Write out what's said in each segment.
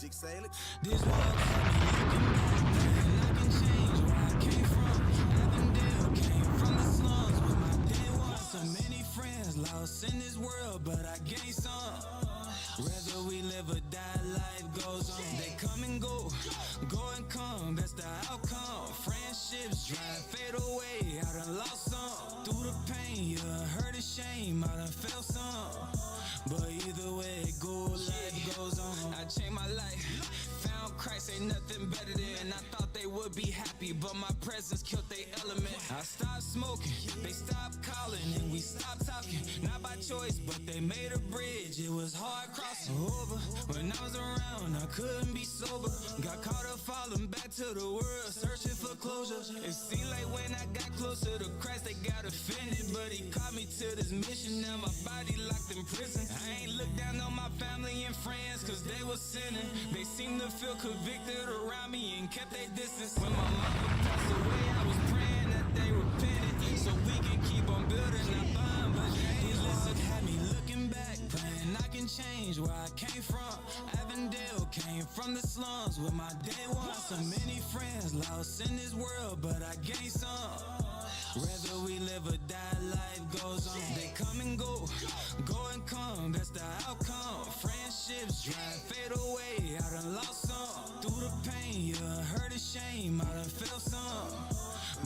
This world got me looking back, and I can change where I came from. Avondale came from the slums with my day one. So many friends lost in this world, but I gained some. Whether we live or die, life goes on. They come and go and come, that's the outcome. Friendships drive, fade away, I done lost some. Through the pain, you hurt and shame, I done felt some. But either way it go, life goes on. I changed my life, found Christ, ain't nothing better than. I thought they would be happy, but my presence killed their element. I stopped smoking, they stopped calling, and we stopped talking. Not by choice, but they made a bridge, it was hard crossing over. When I was around, I couldn't be sober. Got caught up falling back to the world, searching for closure. It seemed like when I got closer to Christ, they got offended, but he called me to this mission. Now my body locked in prison. I ain't looked down on my family and friends, cause they was sinning. They seemed to feel convicted around me and kept their distance. When my mama passed away, I was praying that they repented, so we can keep on building our bond. But they listen, had me looking back, praying I can change where I came from. Avondale came from the slums with my day one. So many friends lost in this world, but I gained some. Whether we live or die, life goes on. They come and go and come, that's the outcome. Friendships drive, fade away, I done lost some. Through the pain, you hurt and shame, I done felt some.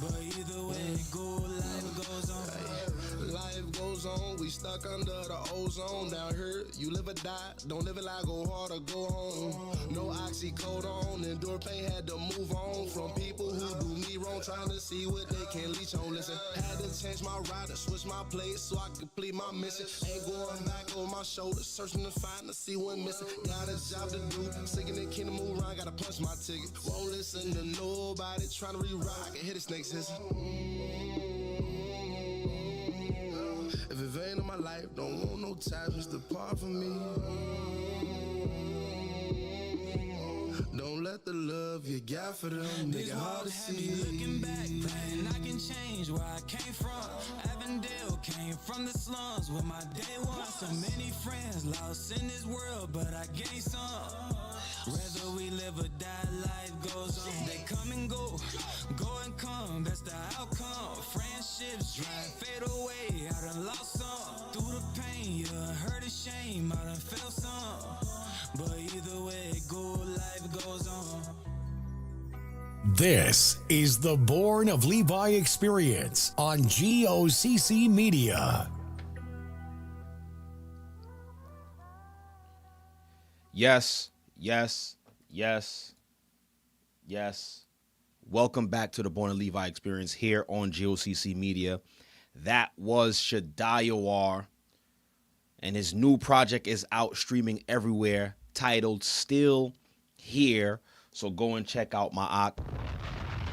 But either way it go, life goes on. Life goes on, we stuck under the ozone. Down here, you live or die, don't live it like go hard or go home. No oxycodone, endure pain, had to move on. From people who do me wrong, trying to see what they can leech on. Listen, had to change my rider, switch my place so I could complete my mission. Ain't going back on my shoulders, searching to find to see what missing. Got a job to do, sick in the kingdom, move around, gotta punch my ticket. Won't listen to nobody, trying to rewrite, I can hit a snake hissing. If it ain't in my life, don't want no ties, just depart from me. Don't let the love you got for them make it hard to see. Looking back, praying I can change where I came from. Avondale came from the slums with my day one. So many friends lost in this world, but I gained some. Whether we live or die, life goes on. They come and go and come, that's the outcome. Friendships drive, fade away, I done lost some. Through the pain, you hurt and shame, I done felt some. But either way it go, life goes on. This is the Born of Levi experience on G.O.C.C. Media. Yes, yes, yes, yes. Welcome back to the Born of Levi experience here on G.O.C.C. Media. That was Rawchaa, and his new project is out streaming everywhere, titled Still Here. So go and check out my Ak,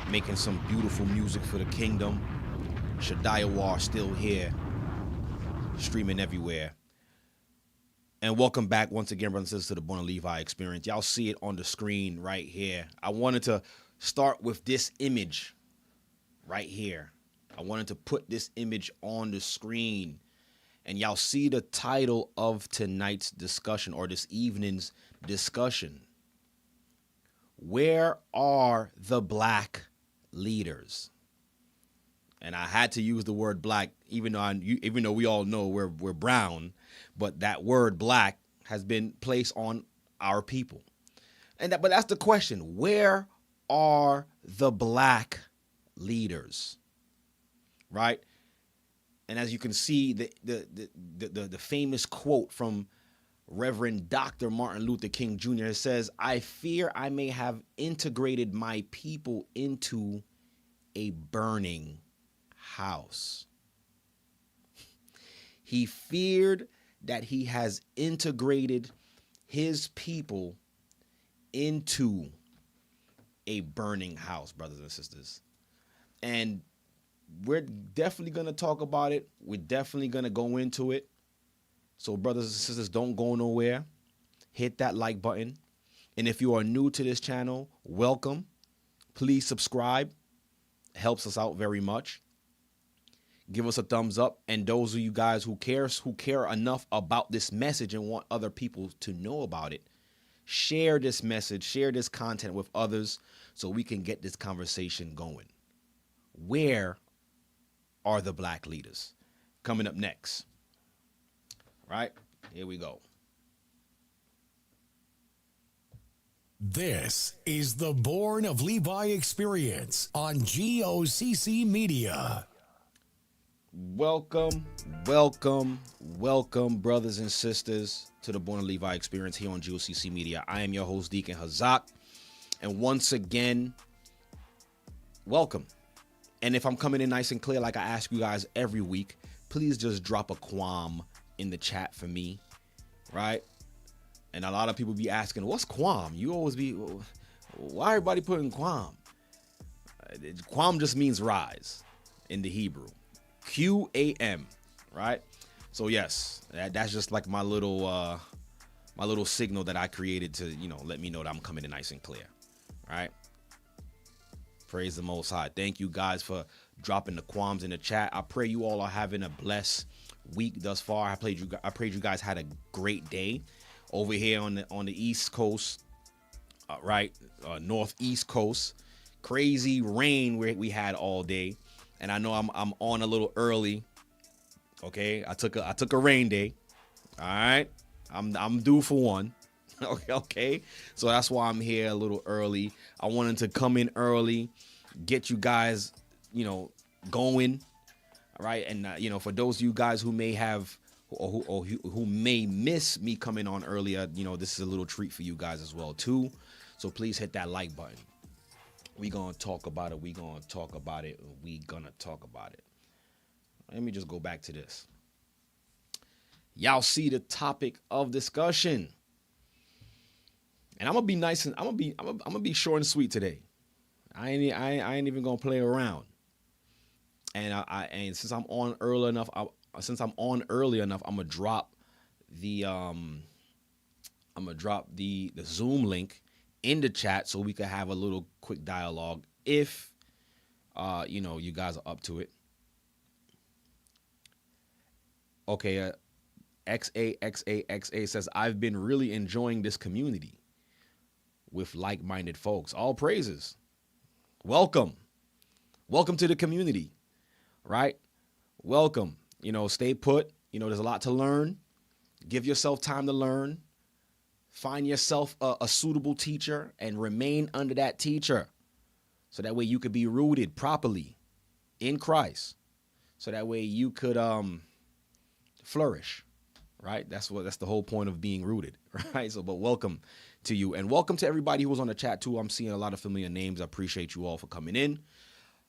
making some beautiful music for the kingdom. Rawchaa, Still Here, streaming everywhere. And welcome back once again, brothers and sisters, to the Born of Levi experience. Y'all see it on the screen right here. I wanted to start with this image right here. I wanted to put this image on the screen. And y'all see the title of tonight's discussion, or this evening's discussion. Where are the black leaders? And I had to use the word black, even though we all know we're brown, but that word black has been placed on our people. But that's the question. Where are the black leaders? Right? And as you can see, the famous quote from Reverend Dr. Martin Luther King Jr. says, "I fear I may have integrated my people into a burning house." He feared that he has integrated his people into a burning house, brothers and sisters. And we're definitely going to talk about it. We're definitely going to go into it. So brothers and sisters, don't go nowhere. Hit that like button. And if you are new to this channel, welcome. Please subscribe. It helps us out very much. Give us a thumbs up. And those of you guys who care enough about this message and want other people to know about it, share this message, share this content with others so we can get this conversation going. Where are the black leaders? Coming up next. Right? Here we go. This is the Born of Levi experience on GOCC Media. Welcome, brothers and sisters, to the Born of Levi experience here on G.O.C.C. Media. I am your host, Deacon Hazak. And once again, welcome. And if I'm coming in nice and clear, like I ask you guys every week, please just drop a quam in the chat for me, right? And a lot of people be asking, what's quam? You always be, why everybody putting quam? Quam just means rise in the Hebrew. QAM, right? So yes, that's just like my little signal that I created to, let me know that I'm coming in nice and clear, right? Praise the Most High. Thank you guys for dropping the qualms in the chat. I pray you all are having a blessed week thus far. I pray you guys had a great day over here on the East Coast, right? Northeast Coast. Crazy rain we had all day, and I know I'm on a little early. Okay, I took a rain day. All right, I'm due for one. Okay, so that's why I'm here a little early. I wanted to come in early, get you guys, going. All right, and for those of you guys who may have or who may miss me coming on earlier, this is a little treat for you guys as well too. So please hit that like button. We gonna talk about it. We gonna talk about it. Let me just go back to this. Y'all see the topic of discussion, and I'm gonna be nice and I'm gonna be short and sweet today. I ain't even gonna play around. And since I'm on early enough, I'm gonna drop the Zoom link in the chat so we can have a little quick dialogue if you guys are up to it. Okay, XA says, I've been really enjoying this community with like-minded folks. All praises. Welcome to the community, right? Welcome. Stay put. There's a lot to learn. Give yourself time to learn. Find yourself a suitable teacher and remain under that teacher, so that way you could be rooted properly in Christ, so that way you could flourish, right? That's the whole point of being rooted, right? So, but welcome to you, and welcome to everybody who was on the chat too. I'm seeing a lot of familiar names. I appreciate you all for coming in.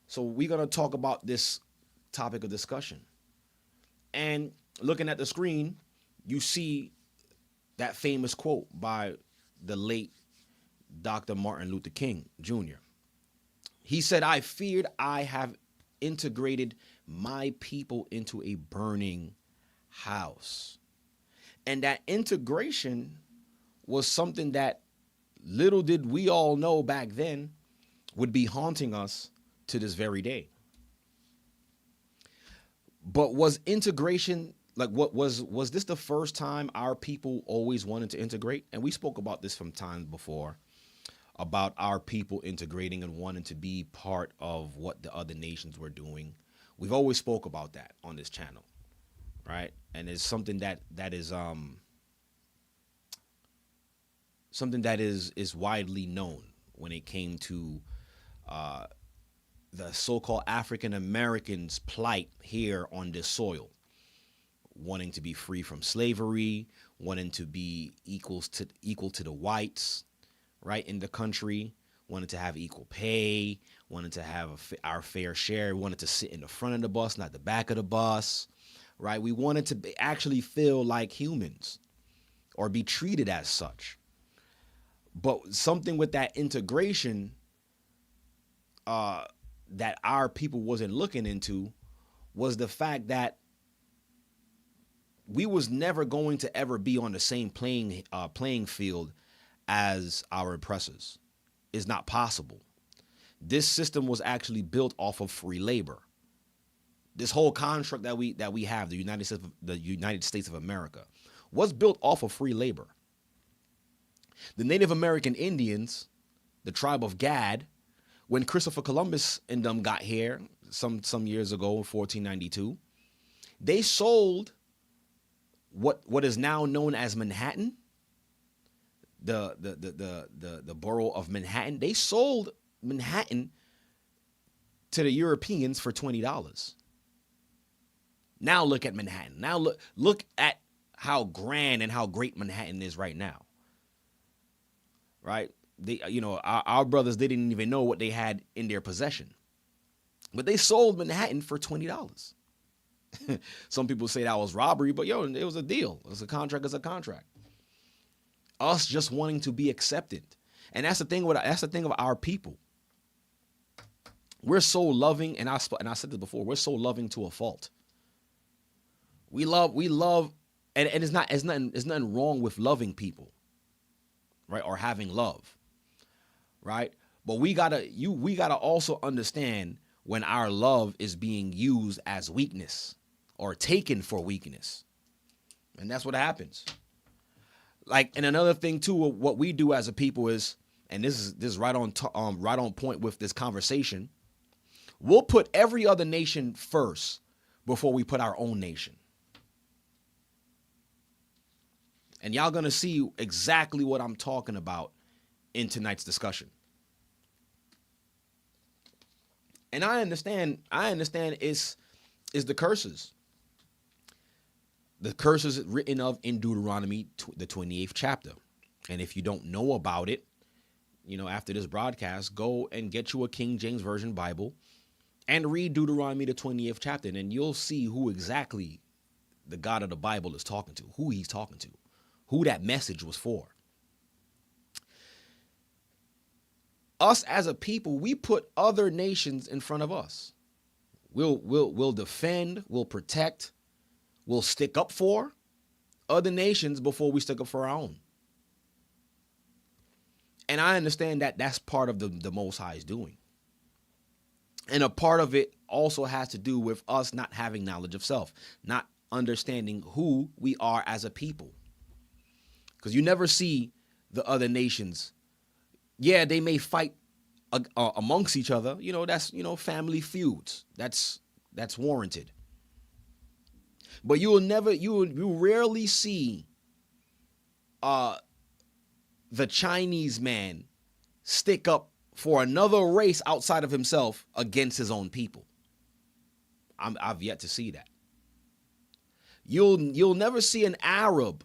So we're gonna talk about this topic of discussion, and looking at the screen, you see that famous quote by the late Dr. Martin Luther King Jr. He said, I feared I have integrated my people into a burning house. And that integration was something that little did we all know back then would be haunting us to this very day. But was integration, like, what was this the first time our people always wanted to integrate? And we spoke about this from time before, about our people integrating and wanting to be part of what the other nations were doing. We've always spoke about that on this channel, right? And it's something that is widely known when it came to the so-called African Americans' plight here on this soil, wanting to be free from slavery, wanting to be equal to the whites, right, in the country, wanted to have equal pay, wanted to have our fair share, wanted to sit in the front of the bus, not the back of the bus, right? We wanted to actually feel like humans or be treated as such. But something with that integration that our people wasn't looking into was the fact that we was never going to ever be on the same playing field as our oppressors. It's not possible. This system was actually built off of free labor. This whole construct that we have, the United States of America, was built off of free labor. The Native American Indians, the tribe of Gad, when Christopher Columbus and them got here some years ago in 1492, they sold what is now known as Manhattan, the borough of Manhattan. They sold Manhattan to the Europeans for $20. Now look at Manhattan. Now look at how grand and how great Manhattan is right now. Right? Our brothers, they didn't even know what they had in their possession. But they sold Manhattan for $20. Some people say that was robbery, but it was a deal. It was a contract. It's a contract. Us just wanting to be accepted. And that's the thing of our people. We're so loving, and I said this before, we're so loving to a fault. We love, and it's nothing wrong with loving people, right? Or having love, right? But we gotta also understand when our love is being used as weakness or taken for weakness. And that's what happens. Like, and another thing too, what we do as a people is, and this is right on point with this conversation, we'll put every other nation first before we put our own nation. And y'all gonna see exactly what I'm talking about in tonight's discussion. And I understand it's the curses. The curses written of in Deuteronomy, the 28th chapter. And if you don't know about it, after this broadcast, go and get you a King James Version Bible and read Deuteronomy, the 28th chapter. And then you'll see who exactly the God of the Bible is talking to, who he's talking to, who that message was for. Us as a people, we put other nations in front of us. We'll defend, we'll protect, we'll stick up for other nations before we stick up for our own. And I understand that that's part of the Most High's doing. And a part of it also has to do with us not having knowledge of self, not understanding who we are as a people. Because you never see the other nations. Yeah, they may fight amongst each other. That's, family feuds. That's warranted. But you will rarely see the Chinese man stick up for another race outside of himself against his own people. I've yet to see that. You'll never see an Arab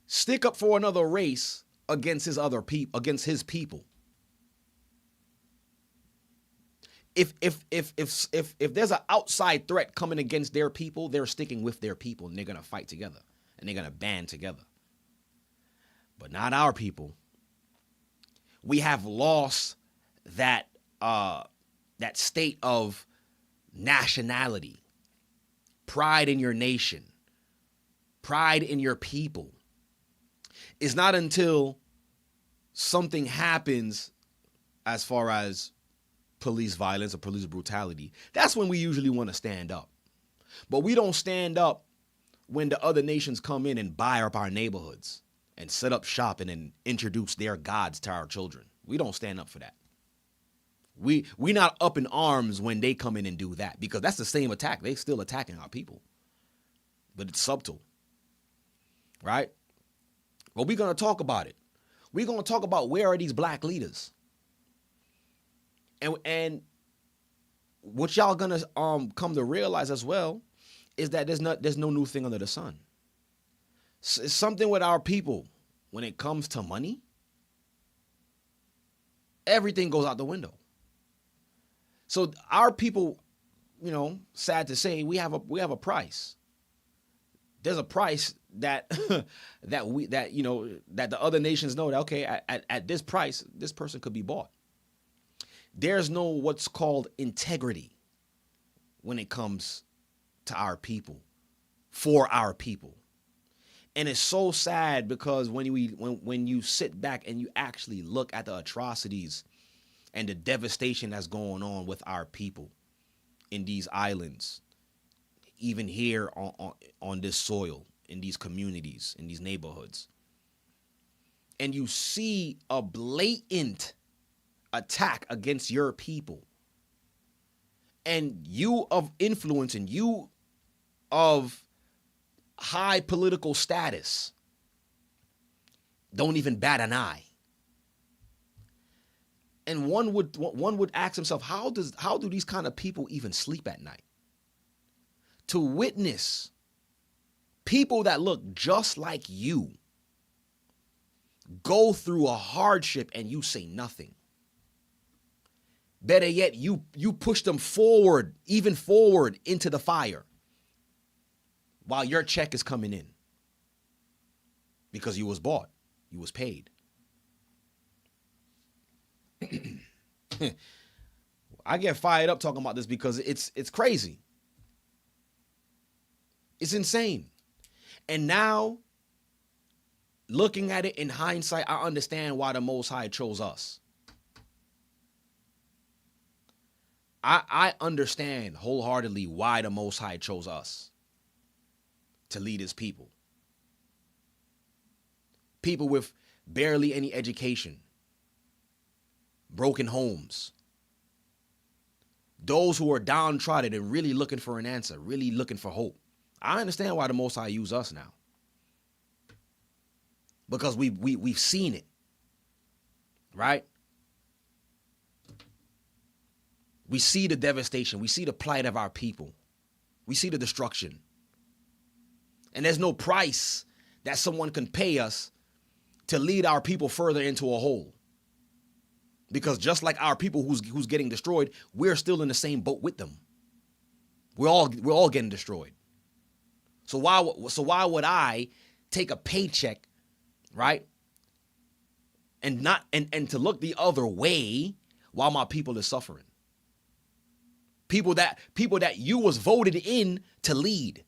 stick up for another race against his people. If there's an outside threat coming against their people, they're sticking with their people and they're gonna fight together and they're gonna band together. But not our people. We have lost that state of nationality, pride in your nation, pride in your people. It's not until something happens as far as police violence or police brutality, that's when we usually want to stand up. But we don't stand up when the other nations come in and buy up our neighborhoods and set up shop and then introduce their gods to our children. We don't stand up for that. We not up in arms when they come in and do that, because that's the same attack. They still attacking our people. But it's subtle. Right? But we're going to talk about it. We're going to talk about where are these black leaders. And what y'all going to come to realize as well is that there's no new thing under the sun. It's something with our people when it comes to money. Everything goes out the window. So our people, sad to say, we have a price. There's a price that that the other nations know that, okay, at this price, this person could be bought. There's no what's called integrity when it comes to our people, for our people. And it's so sad because when you sit back and you actually look at the atrocities and the devastation that's going on with our people in these islands, even here on this soil, in these communities, in these neighborhoods, and you see a blatant attack against your people, and you of influence and you of high political status don't even bat an eye. And one would ask himself, how do these kind of people even sleep at night? To witness people that look just like you go through a hardship and you say nothing. Better yet, you push them forward, even forward into the fire while your check is coming in. Because you was bought, you was paid. I get fired up talking about this because it's crazy. It's insane. And now, looking at it in hindsight, I understand why the Most High chose us. I understand wholeheartedly why the Most High chose us to lead his people. People with barely any education, broken homes, those who are downtrodden and really looking for an answer, really looking for hope. I understand why the Most High use us now. Because we've seen it, right? We see the devastation. We see the plight of our people. We see the destruction. And there's no price that someone can pay us to lead our people further into a hole. Because just like our people who's getting destroyed, we're still in the same boat with them. We're all getting destroyed. So why would I take a paycheck, right? And to look the other way while my people is suffering. People that you was voted in to lead.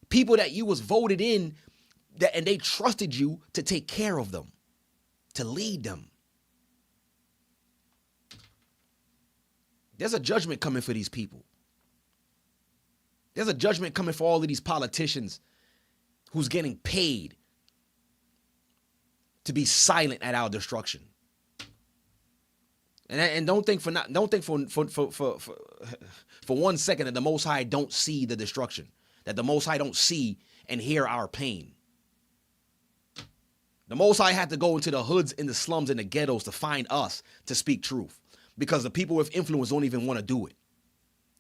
People that you was voted in and they trusted you to take care of them, to lead them. There's a judgment coming for these people. There's a judgment coming for all of these politicians who's getting paid to be silent at our destruction. And don't think for 1 second that the Most High don't see the destruction, that the Most High don't see and hear our pain. The Most High had to go into the hoods, in the slums, and the ghettos to find us to speak truth, because the people with influence don't even want to do it.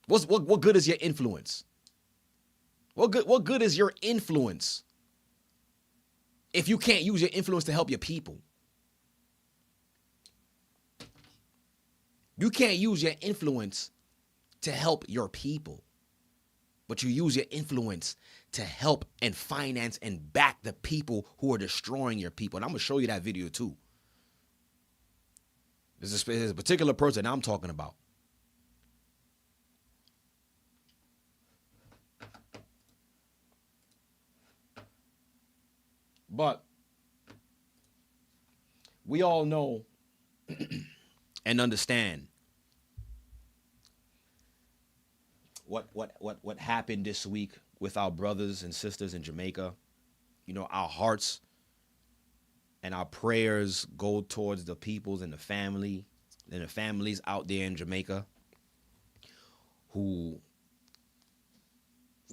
What good is your influence? What good is your influence if you can't use your influence to help your people? You can't use your influence to help your people, but you use your influence to help and finance and back the people who are destroying your people. And I'm going to show you that video too. There's a particular person I'm talking about. But we all know and understand what happened this week with our brothers and sisters in Jamaica. You know, our hearts and our prayers go towards the peoples and the families out there in Jamaica who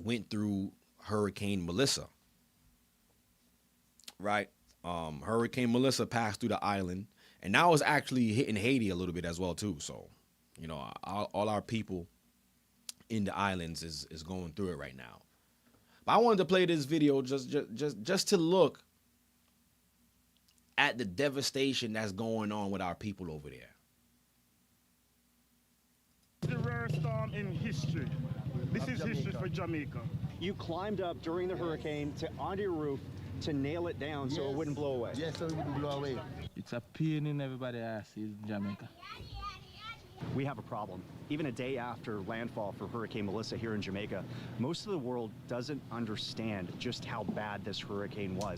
went through Hurricane Melissa. Right? Hurricane Melissa passed through the island, and now it's actually hitting Haiti a little bit as well too. So, you know, all our people in the islands is going through it right now. But I wanted to play this video just to look at the devastation that's going on with our people over there. The rarest storm in history. This is history for Jamaica. You climbed up during the hurricane onto your roof to nail it down so it wouldn't blow away. Yes, so it wouldn't blow away. It's a pain in everybody's ass in Jamaica. We have a problem. Even a day after landfall for Hurricane Melissa here in Jamaica, most of the world doesn't understand just how bad this hurricane was.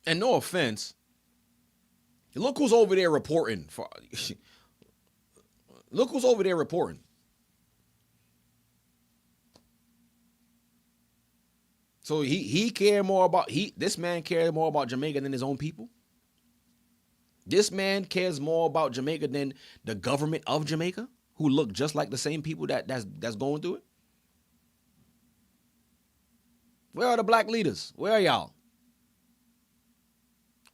And no offense, look who's over there reporting. Look who's over there reporting. So this man cared more about Jamaica than his own people. This man cares more about Jamaica than the government of Jamaica, who look just like the same people that's going through it. Where are the black leaders? Where are y'all?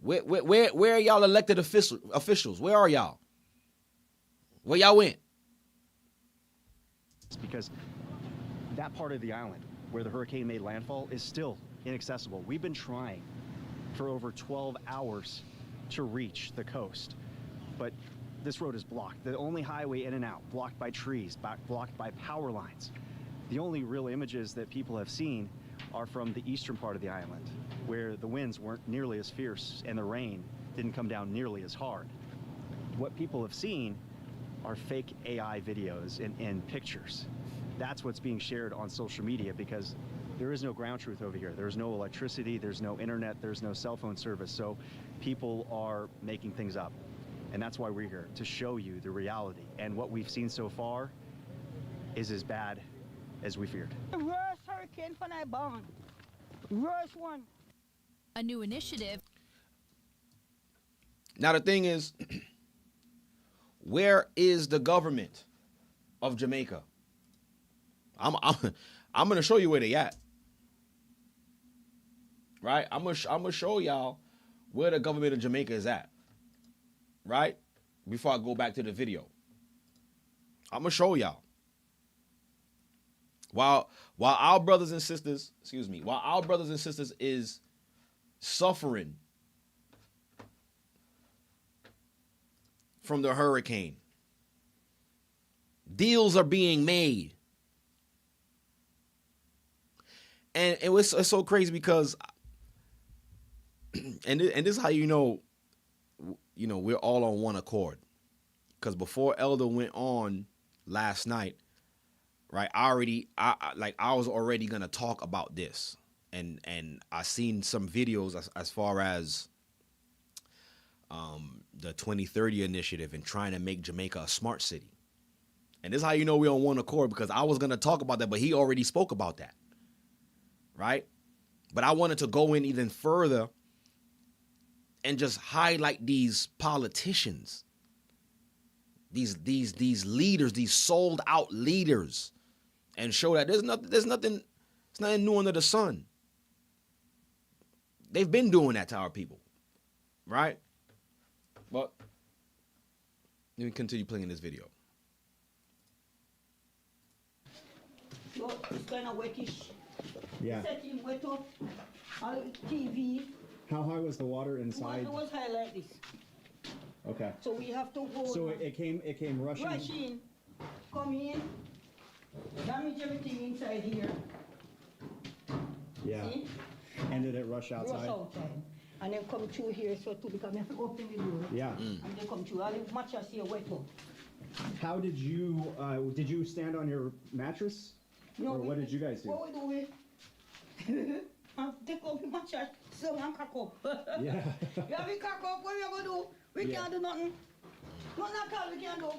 Where are y'all elected officials? Where are y'all? Where y'all went? It's because that part of the island where the hurricane made landfall is still inaccessible. We've been trying for over 12 hours to reach the coast, but this road is blocked. The only highway in and out, blocked by trees, blocked by power lines. The only real images that people have seen are from the eastern part of the island, where the winds weren't nearly as fierce and the rain didn't come down nearly as hard. What people have seen are fake AI videos and pictures. That's what's being shared on social media because there is no ground truth over here. There's no electricity, there's no internet, there's no cell phone service. So people are making things up. And that's why we're here, to show you the reality. And what we've seen so far is as bad as we feared. The worst hurricane for my born. Worst one. A new initiative. Now the thing is, where is the government of Jamaica? I'm gonna show you where they at. Right? I'm gonna show y'all where the government of Jamaica is at. Right? Before I go back to the video. I'm gonna show y'all. While our brothers and sisters, while our brothers and sisters is suffering from the hurricane, deals are being made. And it's so crazy because and this is how you know we're all on one accord. Because before Elder went on last night, right, I was already gonna talk about this, and I seen some videos as far as the 2030 initiative and trying to make Jamaica a smart city. And this is how you know we're on one accord, because I was gonna talk about that, but he already spoke about that, right? But I wanted to go in even further and just highlight these politicians, these leaders, these sold out leaders, and show that it's nothing new under the sun. They've been doing that to our people, right? But let me continue playing this video. So it's kind of wettish. Yeah. Setting wet up. All TV. How high was the water inside? It was high like this. Okay. So we have to go. So it came rushing. Rush in. Come in. Damage everything inside here. Yeah. See? And did it rush outside? Rush outside. And then come through here so too, because we have to open the door. Yeah. And they come through. All the mattress here wet up. How did you stand on your mattress? No, or what did you guys do? What we do? Take off the mattress, so and cock up. Yeah. You have to cock up, what we are going to do? We can't do nothing. Nothing at all we can do.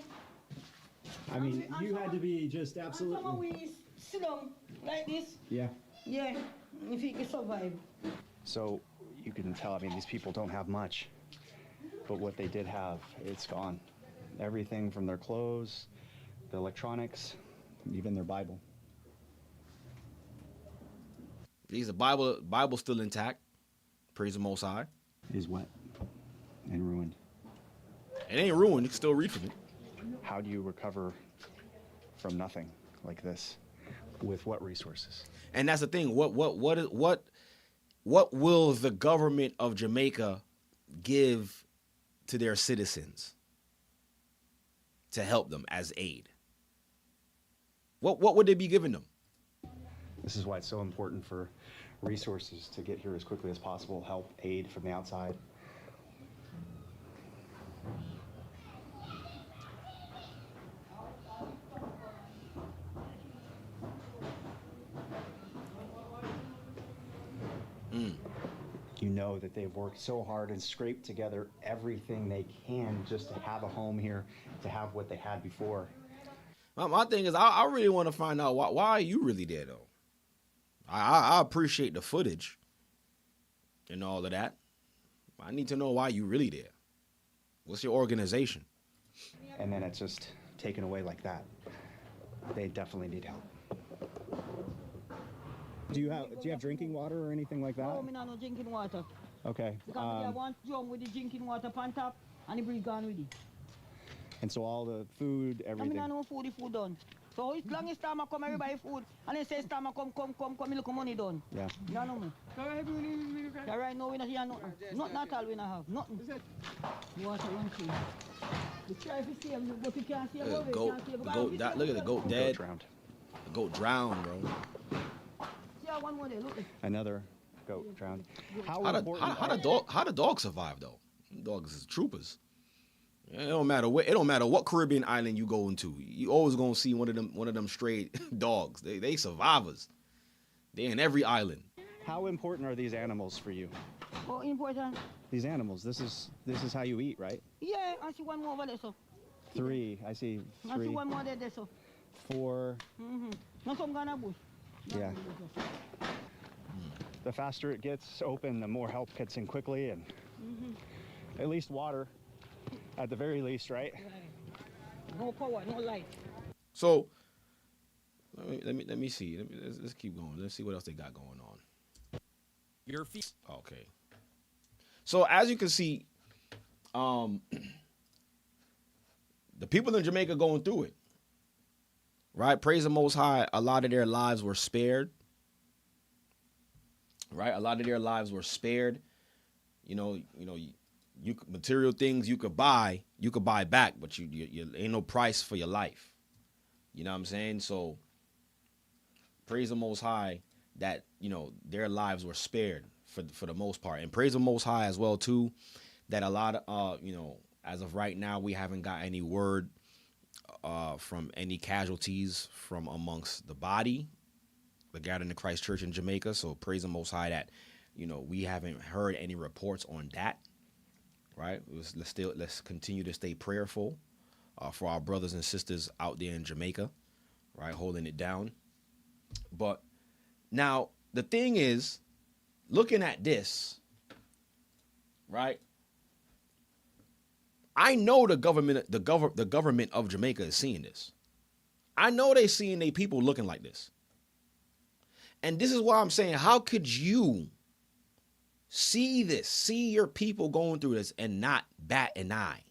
I mean, you had to be just absolutely... And some of we sit down like this. Yeah. Yeah, if you can survive. So you can tell, I mean, these people don't have much, but what they did have, it's gone. Everything from their clothes, the electronics, even their Bible. The Bible still intact. Praise the Most High. Is wet and ruined. It ain't ruined. You can still read from it. How do you recover from nothing like this? With what resources? And that's the thing. What will the government of Jamaica give to their citizens to help them as aid? What would they be giving them? This is why it's so important for resources to get here as quickly as possible, help, aid from the outside. You know that they've worked so hard and scraped together everything they can just to have a home here, to have what they had before. My thing is, I really want to find out why are you really there, though? I appreciate the footage and all of that. I need to know why you really there. What's your organization? And then it's just taken away like that. They definitely need help. Do you have drinking water or anything like that? No, me not no drinking water. Okay. Because I want drum with the drinking water on top and the breeze gone with it. And so all the food, I everything. mean, I know food, the food done. So as long as time I come, everybody food. And they say time I come, me look money done. Yeah. No, no, me. Yeah, right now we not hear nothing. Nothing at all we not have. Nothing. Water one thing. You try to see him, but you can't see him. The goat, look at the goat dead. Drowned. The goat drowned, bro. See how one more there, look. Another goat drowned. How the dog survive though? Dogs is troopers. It don't matter what Caribbean island you go into. You always gonna see one of them stray dogs. They survivors. They in every island. How important are these animals for you? Oh, important. These animals. This is how you eat, right? Yeah, I see one more over there, so. 3. I see 3. I see one more there, so. 4. Mm-hmm. Not some Ghana bush. Yeah. The faster it gets open, the more help gets in quickly, and at least water, at the very least, right? No power, no light. So let me see. Let's keep going. Let's see what else they got going on. Your feet. Okay. So as you can see, the people in Jamaica going through it. Right? Praise the Most High. A lot of their lives were spared. Right? A lot of their lives were spared. You material things you could buy back, but you ain't no price for your life. You know what I'm saying? So praise the Most High that, their lives were spared for the most part. And praise the Most High as well too, that a lot of as of right now, we haven't got any word from any casualties from amongst the body, the Gathering of Christ Church in Jamaica. So praise the Most High that, we haven't heard any reports on that. Right? Let's continue to stay prayerful for our brothers and sisters out there in Jamaica, right? Holding it down. But now the thing is, looking at this, right? I know the government of Jamaica is seeing this. I know they seeing their people looking like this. And this is why I'm saying, how could you see this, see your people going through this and not bat an eye?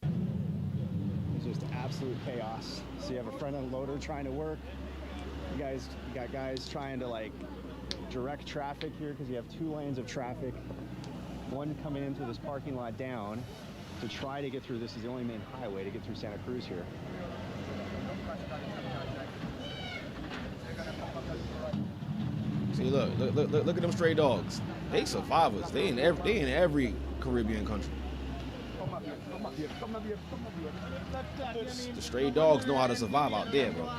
It's just absolute chaos. So you have a front end loader trying to work. You got guys trying to direct traffic here because you have 2 lanes of traffic. One coming into this parking lot down to try to get through. This is the only main highway to get through Santa Cruz here. See, look at them stray dogs. They survivors. They in every Caribbean country. The stray dogs know how to survive out there, bro.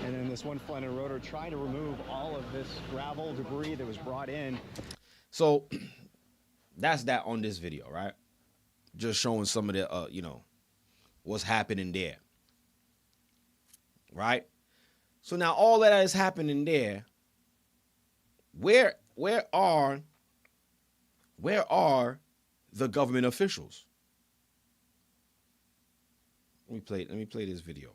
And then this one front end loader trying to remove all of this gravel debris that was brought in. So that's that on this video, right? Just showing some of the, what's happening there, right? So now all that is happening there. Where are the government officials? Let me play this video.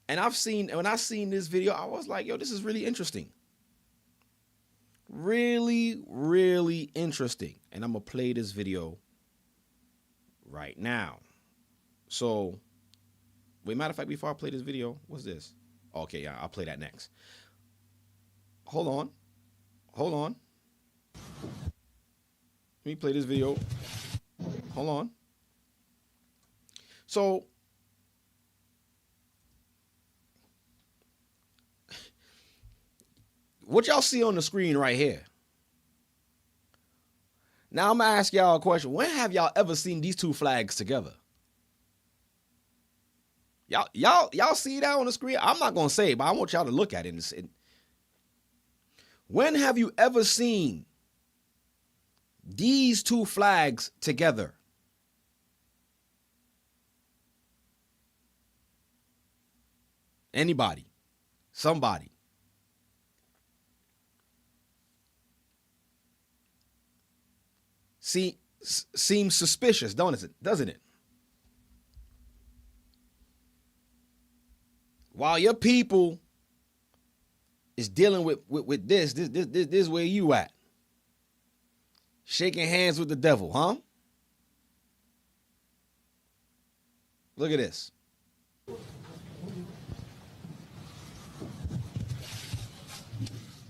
And when I seen this video, I was like, yo, this is really interesting. Really, really interesting. And I'm going to play this video right now. So, matter of fact, before I play this video, what's this? Okay, yeah, I'll play that next. Hold on. Let me play this video. Hold on. So, what y'all see on the screen right here? Now I'm gonna ask y'all a question. When have y'all ever seen these 2 flags together? Y'all see that on the screen? I'm not gonna say it, but I want y'all to look at it. When have you ever seen these 2 flags together? Anybody? Somebody? seems suspicious, doesn't it? While your people is dealing with this is where you at. Shaking hands with the devil, huh? Look at this.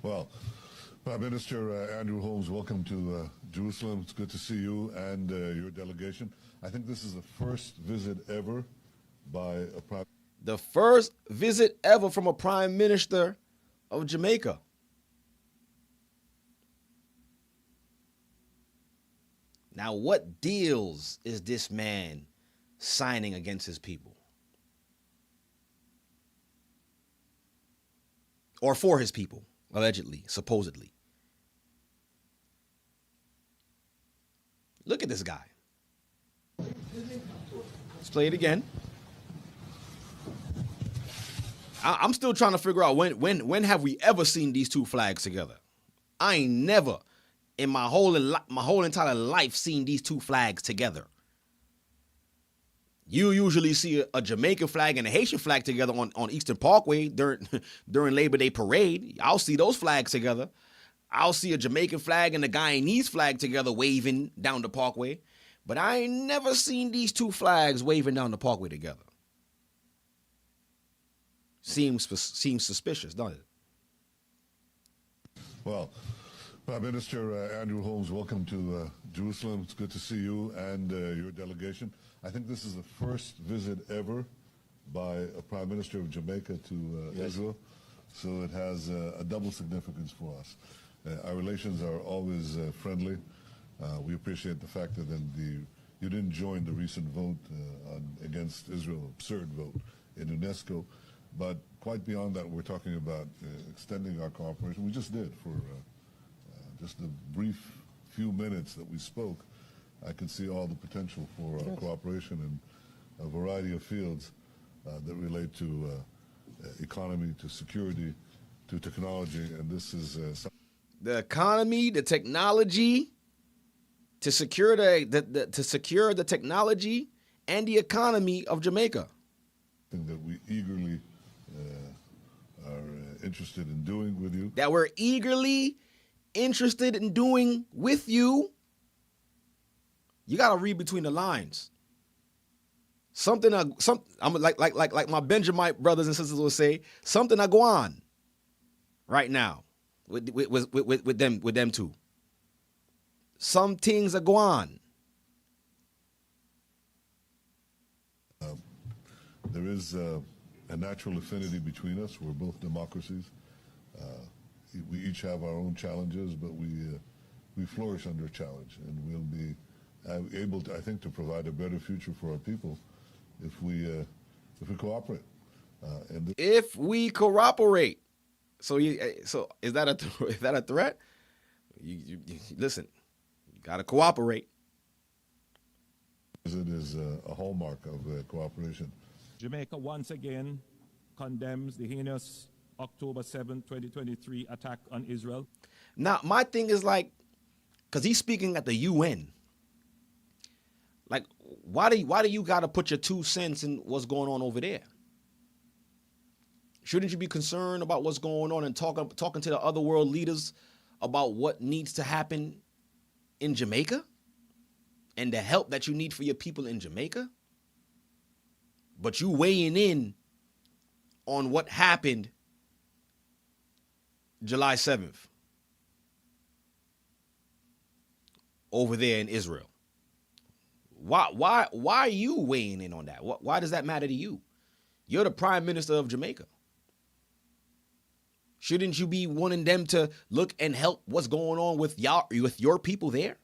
Well, Prime Minister Andrew Holmes, welcome to Jerusalem. It's good to see you and your delegation. I think this is the first visit ever by a prime. The first visit ever from a prime minister of Jamaica. Now, what deals is this man signing against his people? Or for his people, allegedly, supposedly. Look at this guy. Let's play it again. I'm still trying to figure out when have we ever seen these two flags together? I ain't never in my whole entire life seen these two flags together. You usually see a Jamaican flag and a Haitian flag together on Eastern Parkway during Labor Day parade. I'll see those flags together. I'll see a Jamaican flag and a Guyanese flag together waving down the Parkway. But I ain't never seen these two flags waving down the Parkway together. Seems suspicious, doesn't it? Well, Prime Minister Andrew Holmes, welcome to Jerusalem. It's good to see you and your delegation. I think this is the first visit ever by a Prime Minister of Jamaica to Israel, so it has a double significance for us. Our relations are always friendly. We appreciate the fact that you didn't join the recent vote against Israel, absurd vote in UNESCO. But quite beyond that, we're talking about extending our cooperation. We just did for just the brief few minutes that we spoke. I could see all the potential for cooperation in a variety of fields that relate to economy, to security, to technology, and this is the economy, the technology, to secure the technology and the economy of Jamaica. That we eagerly are interested in doing with you. That we're eagerly interested in doing with you. You gotta read between the lines. I'm like my Benjamite brothers and sisters will say, something I go on right now with them too. Some things are go on. There is a natural affinity between us. We're both democracies. We each have our own challenges, but we flourish under challenge, and we'll be able to, I think, to provide a better future for our people if we cooperate. If we cooperate, so is that a threat? You listen, you gotta cooperate. It is a hallmark of cooperation. Jamaica once again condemns the heinous October 7, 2023 attack on Israel. Now, my thing is because he's speaking at the UN. Like, why do you got to put your 2 cents in what's going on over there? Shouldn't you be concerned about what's going on and talking to the other world leaders about what needs to happen in Jamaica and the help that you need for your people in Jamaica? But you weighing in on what happened July 7th over there in Israel. Why are you weighing in on that? Why does that matter to you? You're the Prime Minister of Jamaica. Shouldn't you be wanting them to look and help what's going on with your people there?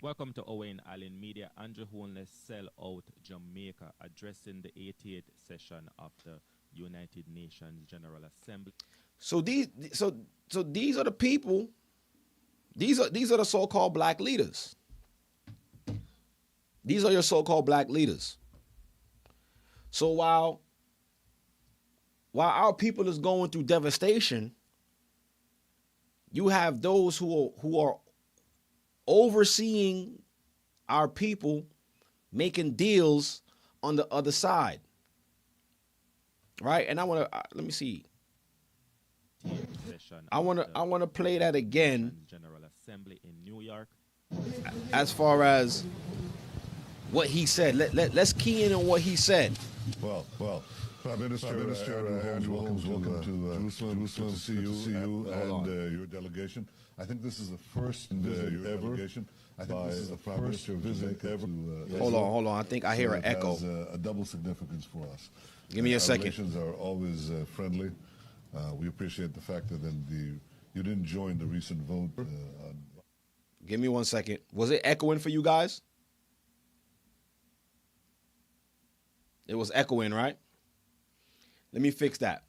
Welcome to Owen Allen Media. Andrew Holness sell out Jamaica, addressing the 88th session of the United Nations General Assembly. So these are the people. These are the so-called black leaders. These are your so-called black leaders. So while while our people is going through devastation, you have those who are overseeing our people making deals on the other side. Right? And I want to let me see. I want to play that again. General Assembly in New York. As far as what he said, let's key in on what he said. Well, Prime Minister Andrew Holmes, welcome to Jerusalem. Good to see you and your delegation. I think this is the first visit ever. I think this is the Prime Minister visit ever. Hold on. I think I hear an echo. It has a double significance for us. Give me a second. Relations are always friendly. We appreciate the fact that you didn't join the recent vote. Give me 1 second. Was it echoing for you guys? It was echoing, right? Let me fix that.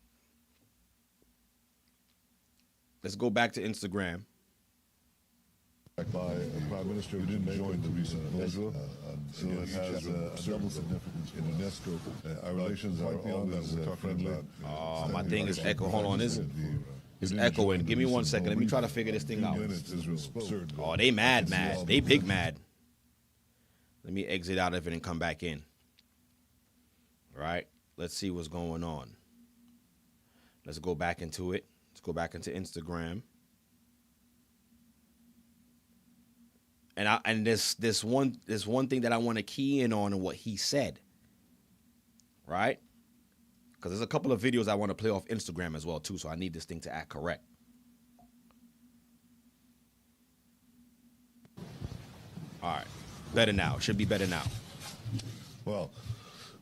Let's go back to Instagram. By a Prime Minister who didn't join the recent vote. So it has a double significance in UNESCO. Our relations are always friendly. Oh, my thing is echo. Hold on. It's echoing. Give me 1 second. Let me try to figure this thing out. Oh, they mad. They big mad. Let me exit out of it and come back in. All right. Let's see what's going on. Let's go back into it. Let's go back into Instagram. And there's one thing that I want to key in on what he said. Right? Because there's a couple of videos I want to play off Instagram as well, too, so I need this thing to act correct. All right. Better now. Should be better now. Well,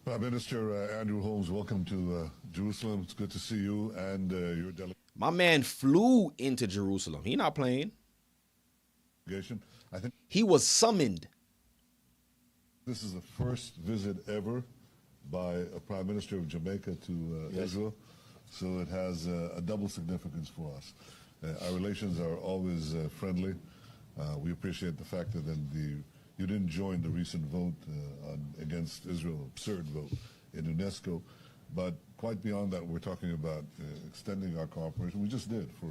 Prime Minister Andrew Holmes, welcome to Jerusalem. It's good to see you and your delegation. My man flew into Jerusalem. He not playing. I think he was summoned. This is the first visit ever by a Prime Minister of Jamaica to Israel, so it has a double significance for us. Our relations are always friendly. We appreciate the fact that you didn't join the recent vote against Israel, absurd vote in UNESCO, but quite beyond that, we're talking about extending our cooperation. We just did for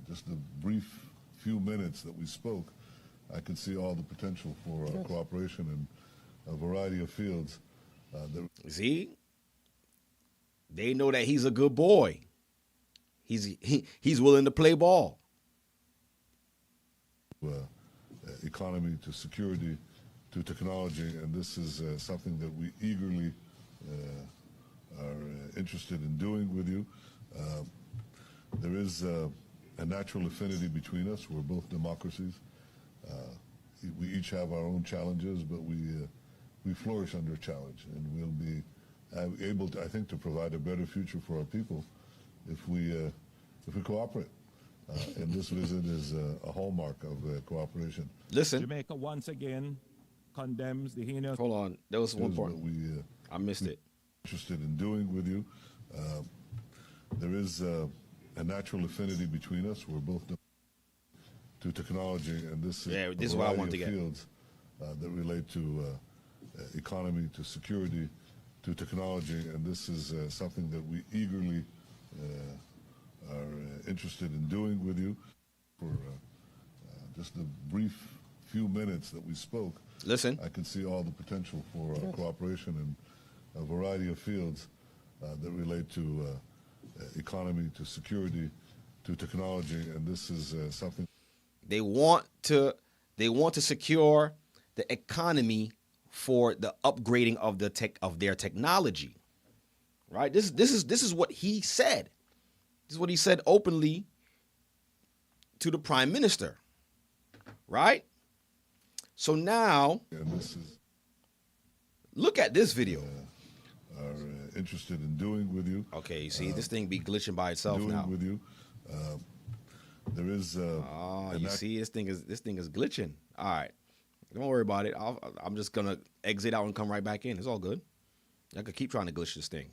just the brief few minutes that we spoke. I could see all the potential for cooperation in a variety of fields. See, they know that he's a good boy. He's willing to play ball. Economy to security to technology, and this is something that we eagerly are interested in doing with you. There is a natural affinity between us. We're both democracies. We each have our own challenges, but we flourish under challenge, and we'll be able to, I think, to provide a better future for our people if we cooperate. And this visit is a hallmark of cooperation. Listen. Jamaica once again condemns the heinous. Hold on, there was one part. I missed it. Interested in doing with you. There is a natural affinity between us. We're both to technology, and this is what I want to get. Fields that relate to economy, to security, to technology, and this is something that we eagerly are interested in doing with you. For just the brief few minutes that we spoke, listen, I could see all the potential for cooperation in a variety of fields that relate to economy, to security, to technology, and this is something they want to secure the economy for the upgrading of their technology. Right? This is what he said. This is what he said openly to the Prime Minister. Right? So now, look at this video. Are interested in doing with you. Okay, you see, this thing be glitching by itself now. With you. There is. You see, this thing is glitching. All right, don't worry about it. I'm just gonna exit out and come right back in. It's all good. I could keep trying to glitch this thing.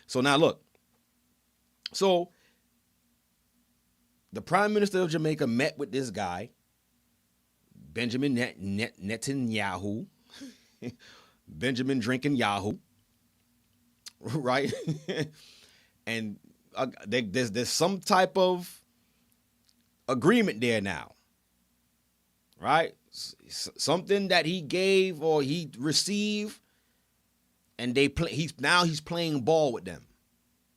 So now look. So the Prime Minister of Jamaica met with this guy, Benjamin Netanyahu, Benjamin Drinking Yahoo, right? And there's some type of agreement there now, right? Something that he gave or he received, and he's playing ball with them.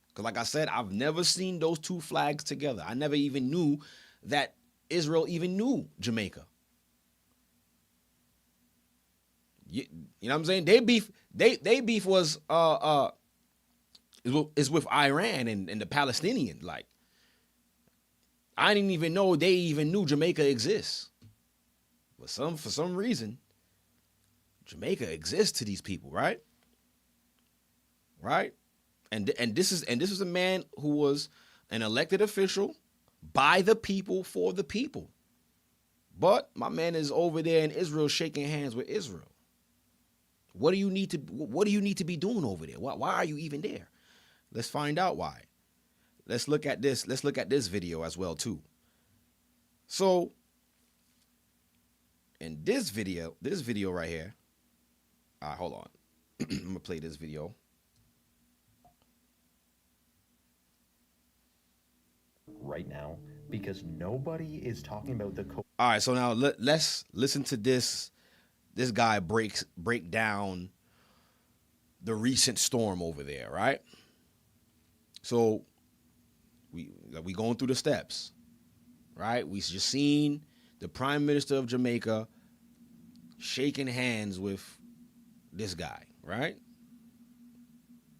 Because like I said, I've never seen those two flags together. I never even knew that Israel even knew Jamaica. You know what I'm saying? They beef was is with Iran and the Palestinians. Like, I didn't even know they even knew Jamaica exists. But for some reason, Jamaica exists to these people, right? Right? And this is a man who was an elected official by the people for the people. But my man is over there in Israel shaking hands with Israel. What do you need to be doing over there? Why are you even there? Let's find out why. Let's look at this. Let's look at this video as well too. So in this video right here. Hold on. I'm gonna play this video. Right now, because nobody is talking about the all right, so now let's listen to this guy break down the recent storm over there, right? So we going through the steps, right? We just seen the Prime Minister of Jamaica shaking hands with this guy, right?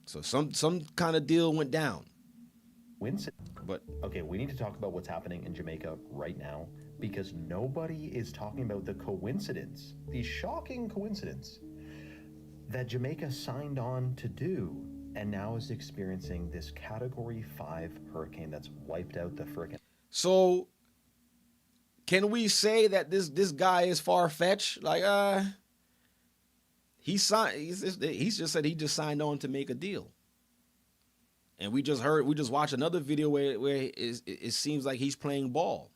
So some kind of deal went down. But okay, we need to talk about what's happening in Jamaica right now, because nobody is talking about the coincidence, the shocking coincidence that Jamaica signed on to do and now is experiencing this Category 5 hurricane that's wiped out the hurricane. So can we say that this guy is far-fetched? Like, he's just said he just signed on to make a deal. And we just watched another video where it seems like he's playing ball.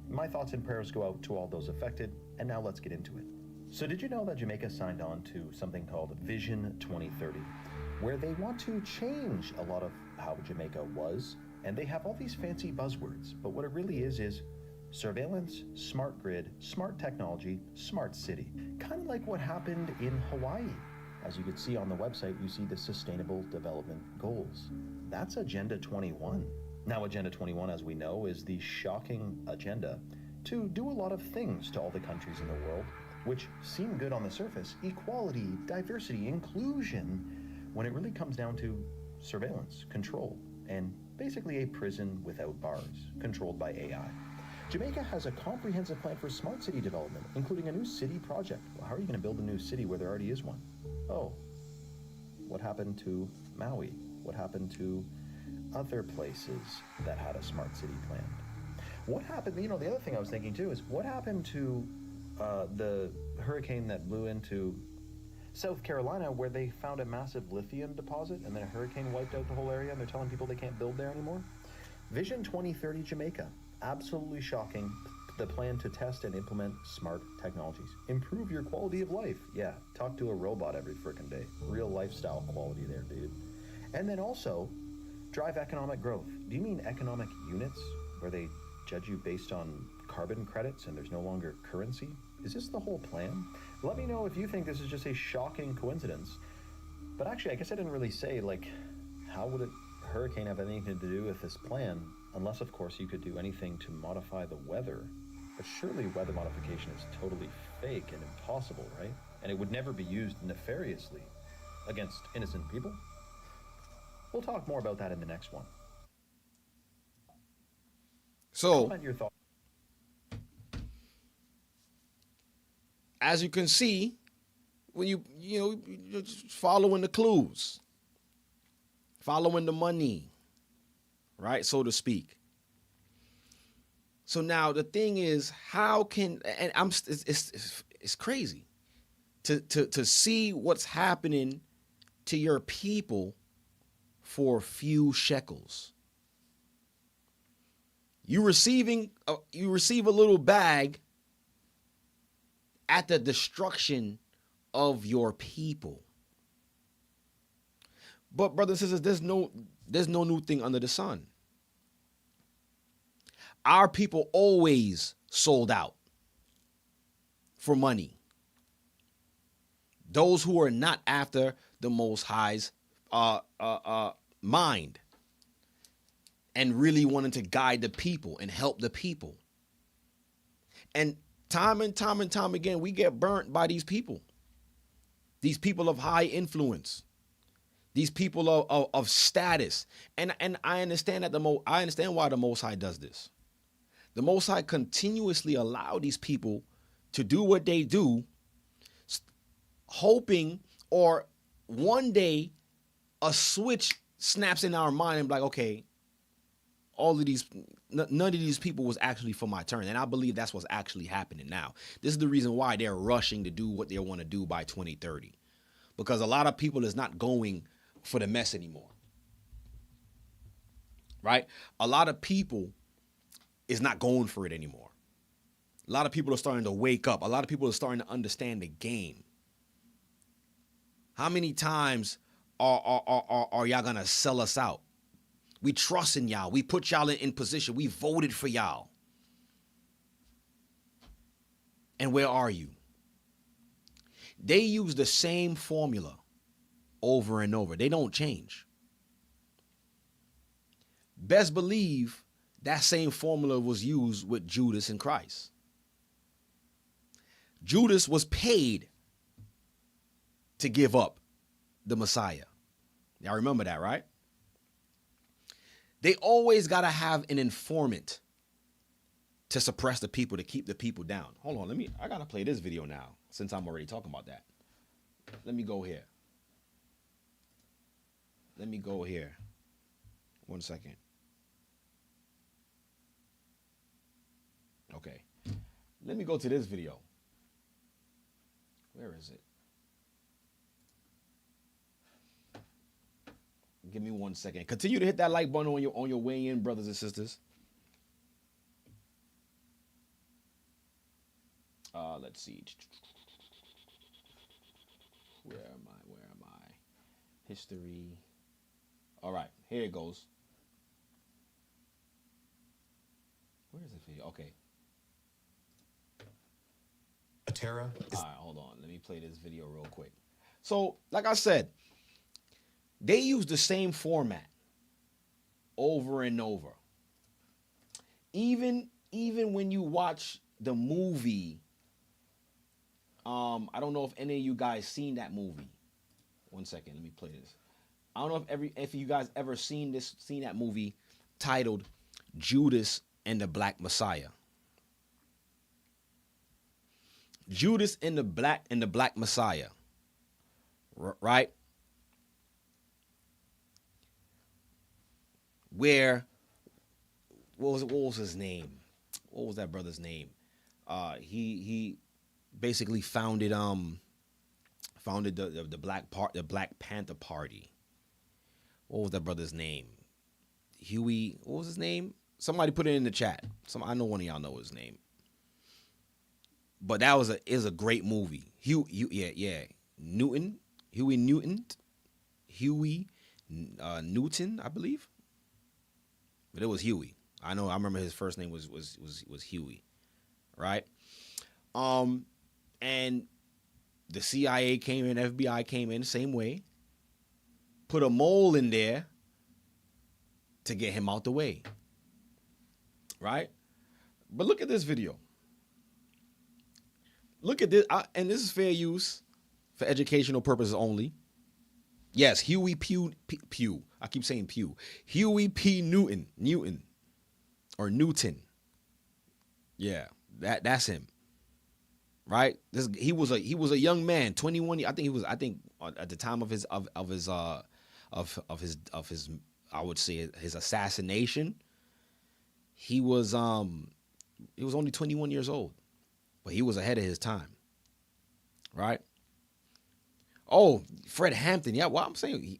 My thoughts and prayers go out to all those affected, and now let's get into it. So did you know that Jamaica signed on to something called Vision 2030, where they want to change a lot of how Jamaica was, and they have all these fancy buzzwords, but what it really is surveillance, smart grid, smart technology, smart city. Kind of like what happened in Hawaii. As you can see on the website, you see the Sustainable Development Goals. That's Agenda 21. Now, Agenda 21, as we know, is the shocking agenda to do a lot of things to all the countries in the world, which seem good on the surface: equality, diversity, inclusion, when it really comes down to surveillance, control, and basically a prison without bars, controlled by AI. Jamaica has a comprehensive plan for smart city development, including a new city project. Well, how are you going to build a new city where there already is one? Oh, what happened to Maui? What happened to other places that had a smart city planned? What happened, the other thing I was thinking too is, what happened to the hurricane that blew into South Carolina, where they found a massive lithium deposit and then a hurricane wiped out the whole area and they're telling people they can't build there anymore? Vision 2030 Jamaica, absolutely shocking. The plan to test and implement smart technologies. Improve your quality of life. Yeah, talk to a robot every frickin' day. Real lifestyle quality there, dude. And then also, drive economic growth. Do you mean economic units, where they judge you based on carbon credits and there's no longer currency? Is this the whole plan? Let me know if you think this is just a shocking coincidence. But actually, I guess I didn't really say, like, how would a hurricane have anything to do with this plan? Unless, of course, you could do anything to modify the weather. But surely weather modification is totally fake and impossible, right? And it would never be used nefariously against innocent people. We'll talk more about that in the next one. So, comment your thoughts. As you can see, when you're just following the clues, following the money, right, so to speak. So now the thing is, how can, and it's crazy to see what's happening to your people for a few shekels. You receive a little bag at the destruction of your people. But brothers and sisters, there's no new thing under the sun. Our people always sold out for money. Those who are not after the Most High's mind and really wanting to guide the people and help the people. And time again, we get burnt by these people of high influence, these people of status. And I understand that I understand why the Most High does this. The Most High continuously allow these people to do what they do, hoping or one day a switch snaps in our mind and be like, okay, none of these people was actually for my turn. And I believe that's what's actually happening now. This is the reason why they're rushing to do what they want to do by 2030. Because a lot of people is not going for the mess anymore. Right? A lot of people is not going for it anymore. A lot of people are starting to wake up. A lot of people are starting to understand the game. How many times are y'all gonna sell us out? We trust in y'all. We put y'all in position. We voted for y'all. And where are you? They use the same formula over and over. They don't change. Best believe that same formula was used with Judas and Christ. Judas was paid to give up the Messiah. Y'all remember that, right? They always got to have an informant to suppress the people, to keep the people down. Hold on, I got to play this video now since I'm already talking about that. Let me go here. One second. Okay. Let me go to this video. Where is it? Give me 1 second. Continue to hit that like button on your way in, brothers and sisters. Let's see. Where am I? History. All right, here it goes. Where is the video? Okay. All right, hold on. Let me play this video real quick. So, like I said, they use the same format over and over. Even when you watch the movie, I don't know if any of you guys seen that movie. 1 second, let me play this. I don't know if you guys ever seen that movie titled Judas and the Black Messiah. Judas and the Black Messiah. Right? Where what was his name? What was that brother's name? He basically founded the Black Panther Party. What was that brother's name? Huey. What was his name? Somebody put it in the chat. I know one of y'all know his name. But that is a great movie. Newton, I believe. But it was Huey. I remember his first name was Huey, right? And the CIA came in, FBI came in the same way, put a mole in there to get him out the way, right? But look at this video. Look at this, and this is fair use for educational purposes only. Yes, Huey Pew. I keep saying Pew. Huey P. Newton, or Newton. Yeah, that's him. Right? He was a young man, 21. I think at the time of his I would say his assassination, he was only 21 years old. But he was ahead of his time, right? Oh, Fred Hampton. Yeah, well, I'm saying,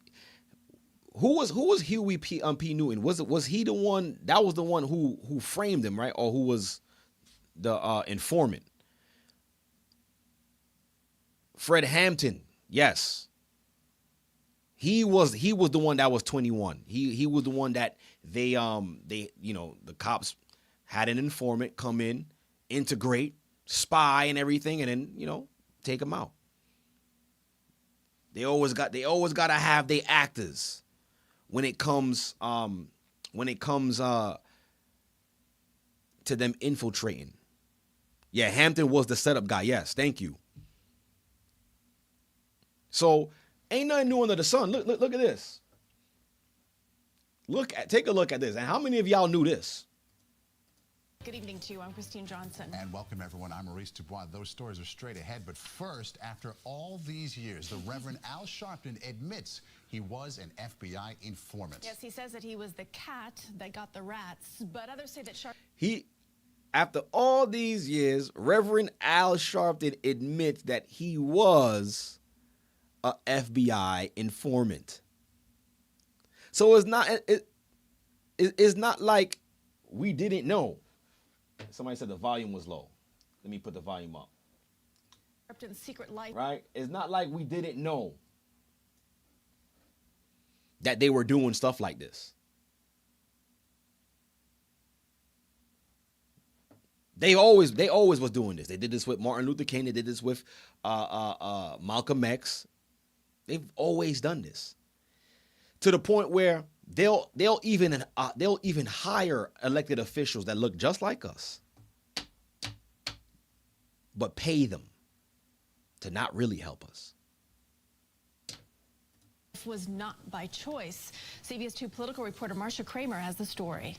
who was Huey P. Newton? Was he the one? That was the one who framed him, right? Or who was the informant? Fred Hampton. Yes, He was the one that was 21. He was the one that they the cops had an informant come in, integrate, spy and everything, and then, take him out. They always got to have their actors when it comes to them infiltrating. Yeah, Hampton was the setup guy. Yes, thank you. So ain't nothing new under the sun. Look at this. Take a look at this. And how many of y'all knew this? Good evening to you. I'm Christine Johnson. And welcome, everyone. I'm Maurice Dubois. Those stories are straight ahead. But first, after all these years, the Reverend Al Sharpton admits he was an FBI informant. Yes, he says that he was the cat that got the rats, but others say that Sharpton... After all these years, Reverend Al Sharpton admits that he was a FBI informant. So it's not like we didn't know. Somebody said the volume was low. Let me put the volume up. Sharpton's secret life. Right? It's not like we didn't know that they were doing stuff like this. They always was doing this. They did this with Martin Luther King. They did this with Malcolm X. They've always done this, to the point where they'll even hire elected officials that look just like us, but pay them to not really help us. Was not by choice. CBS 2 political reporter Marcia Kramer has the story.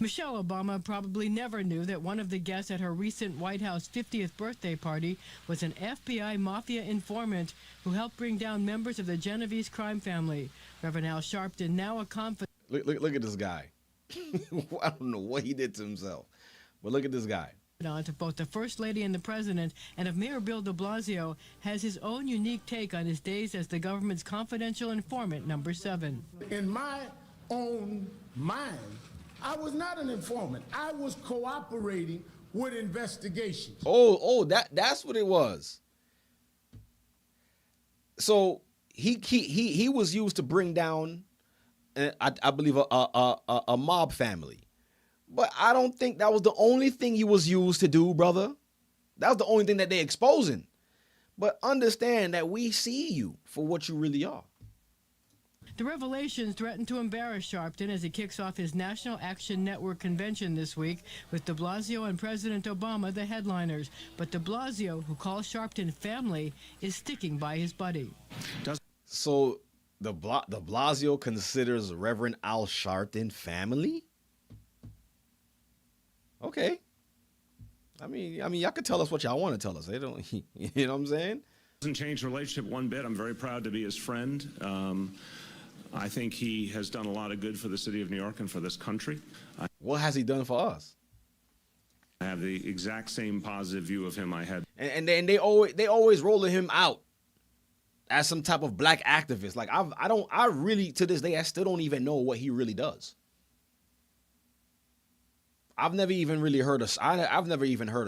Michelle Obama probably never knew that one of the guests at her recent White House 50th birthday party was an FBI mafia informant who helped bring down members of the Genovese crime family. Reverend Al Sharpton, now a confident... Look at this guy. I don't know what he did to himself, but look at this guy. ...of both the First Lady and the President, and of Mayor Bill de Blasio, has his own unique take on his days as the government's confidential informant number 7. In my own mind, I was not an informant. I was cooperating with investigations. That's what it was. So he was used to bring down, I believe, a mob family. But I don't think that was the only thing he was used to do, brother. That was the only thing that they're exposing. But understand that we see you for what you really are. The revelations threaten to embarrass Sharpton as he kicks off his National Action Network convention this week, with de Blasio and President Obama the headliners. But de Blasio, who calls Sharpton family, is sticking by his buddy. So de Blasio considers Reverend Al Sharpton family? Okay. I mean, y'all can tell us what y'all want to tell us. They don't, you know what I'm saying? Doesn't change the relationship one bit. I'm very proud to be his friend. I think he has done a lot of good for the city of New York and for this country. What has he done for us? I have the exact same positive view of him I had. And then they always rolling him out as some type of black activist. Like I really to this day I still don't even know what he really does. I've never even heard a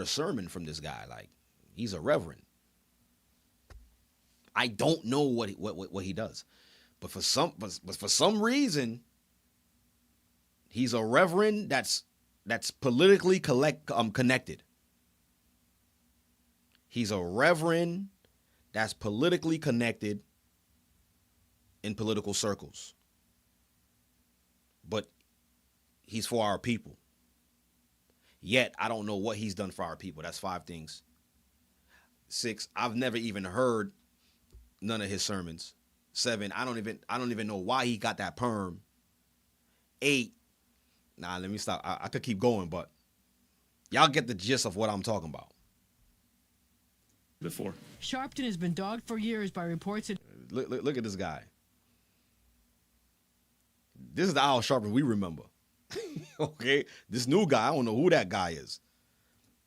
sermon from this guy. Like, he's a reverend. I don't know what he does, but for some reason, he's a reverend that's politically connected. He's a reverend that's politically connected in political circles, but he's for our people. Yet, I don't know what he's done for our people. That's 5 things. 6, I've never even heard none of his sermons. 7, I don't even know why he got that perm. 8, let me stop. I could keep going, but y'all get the gist of what I'm talking about. Before. Sharpton has been dogged for years by reports that... Look at this guy. This is the Al Sharpton we remember. Okay, this new guy, I don't know who that guy is.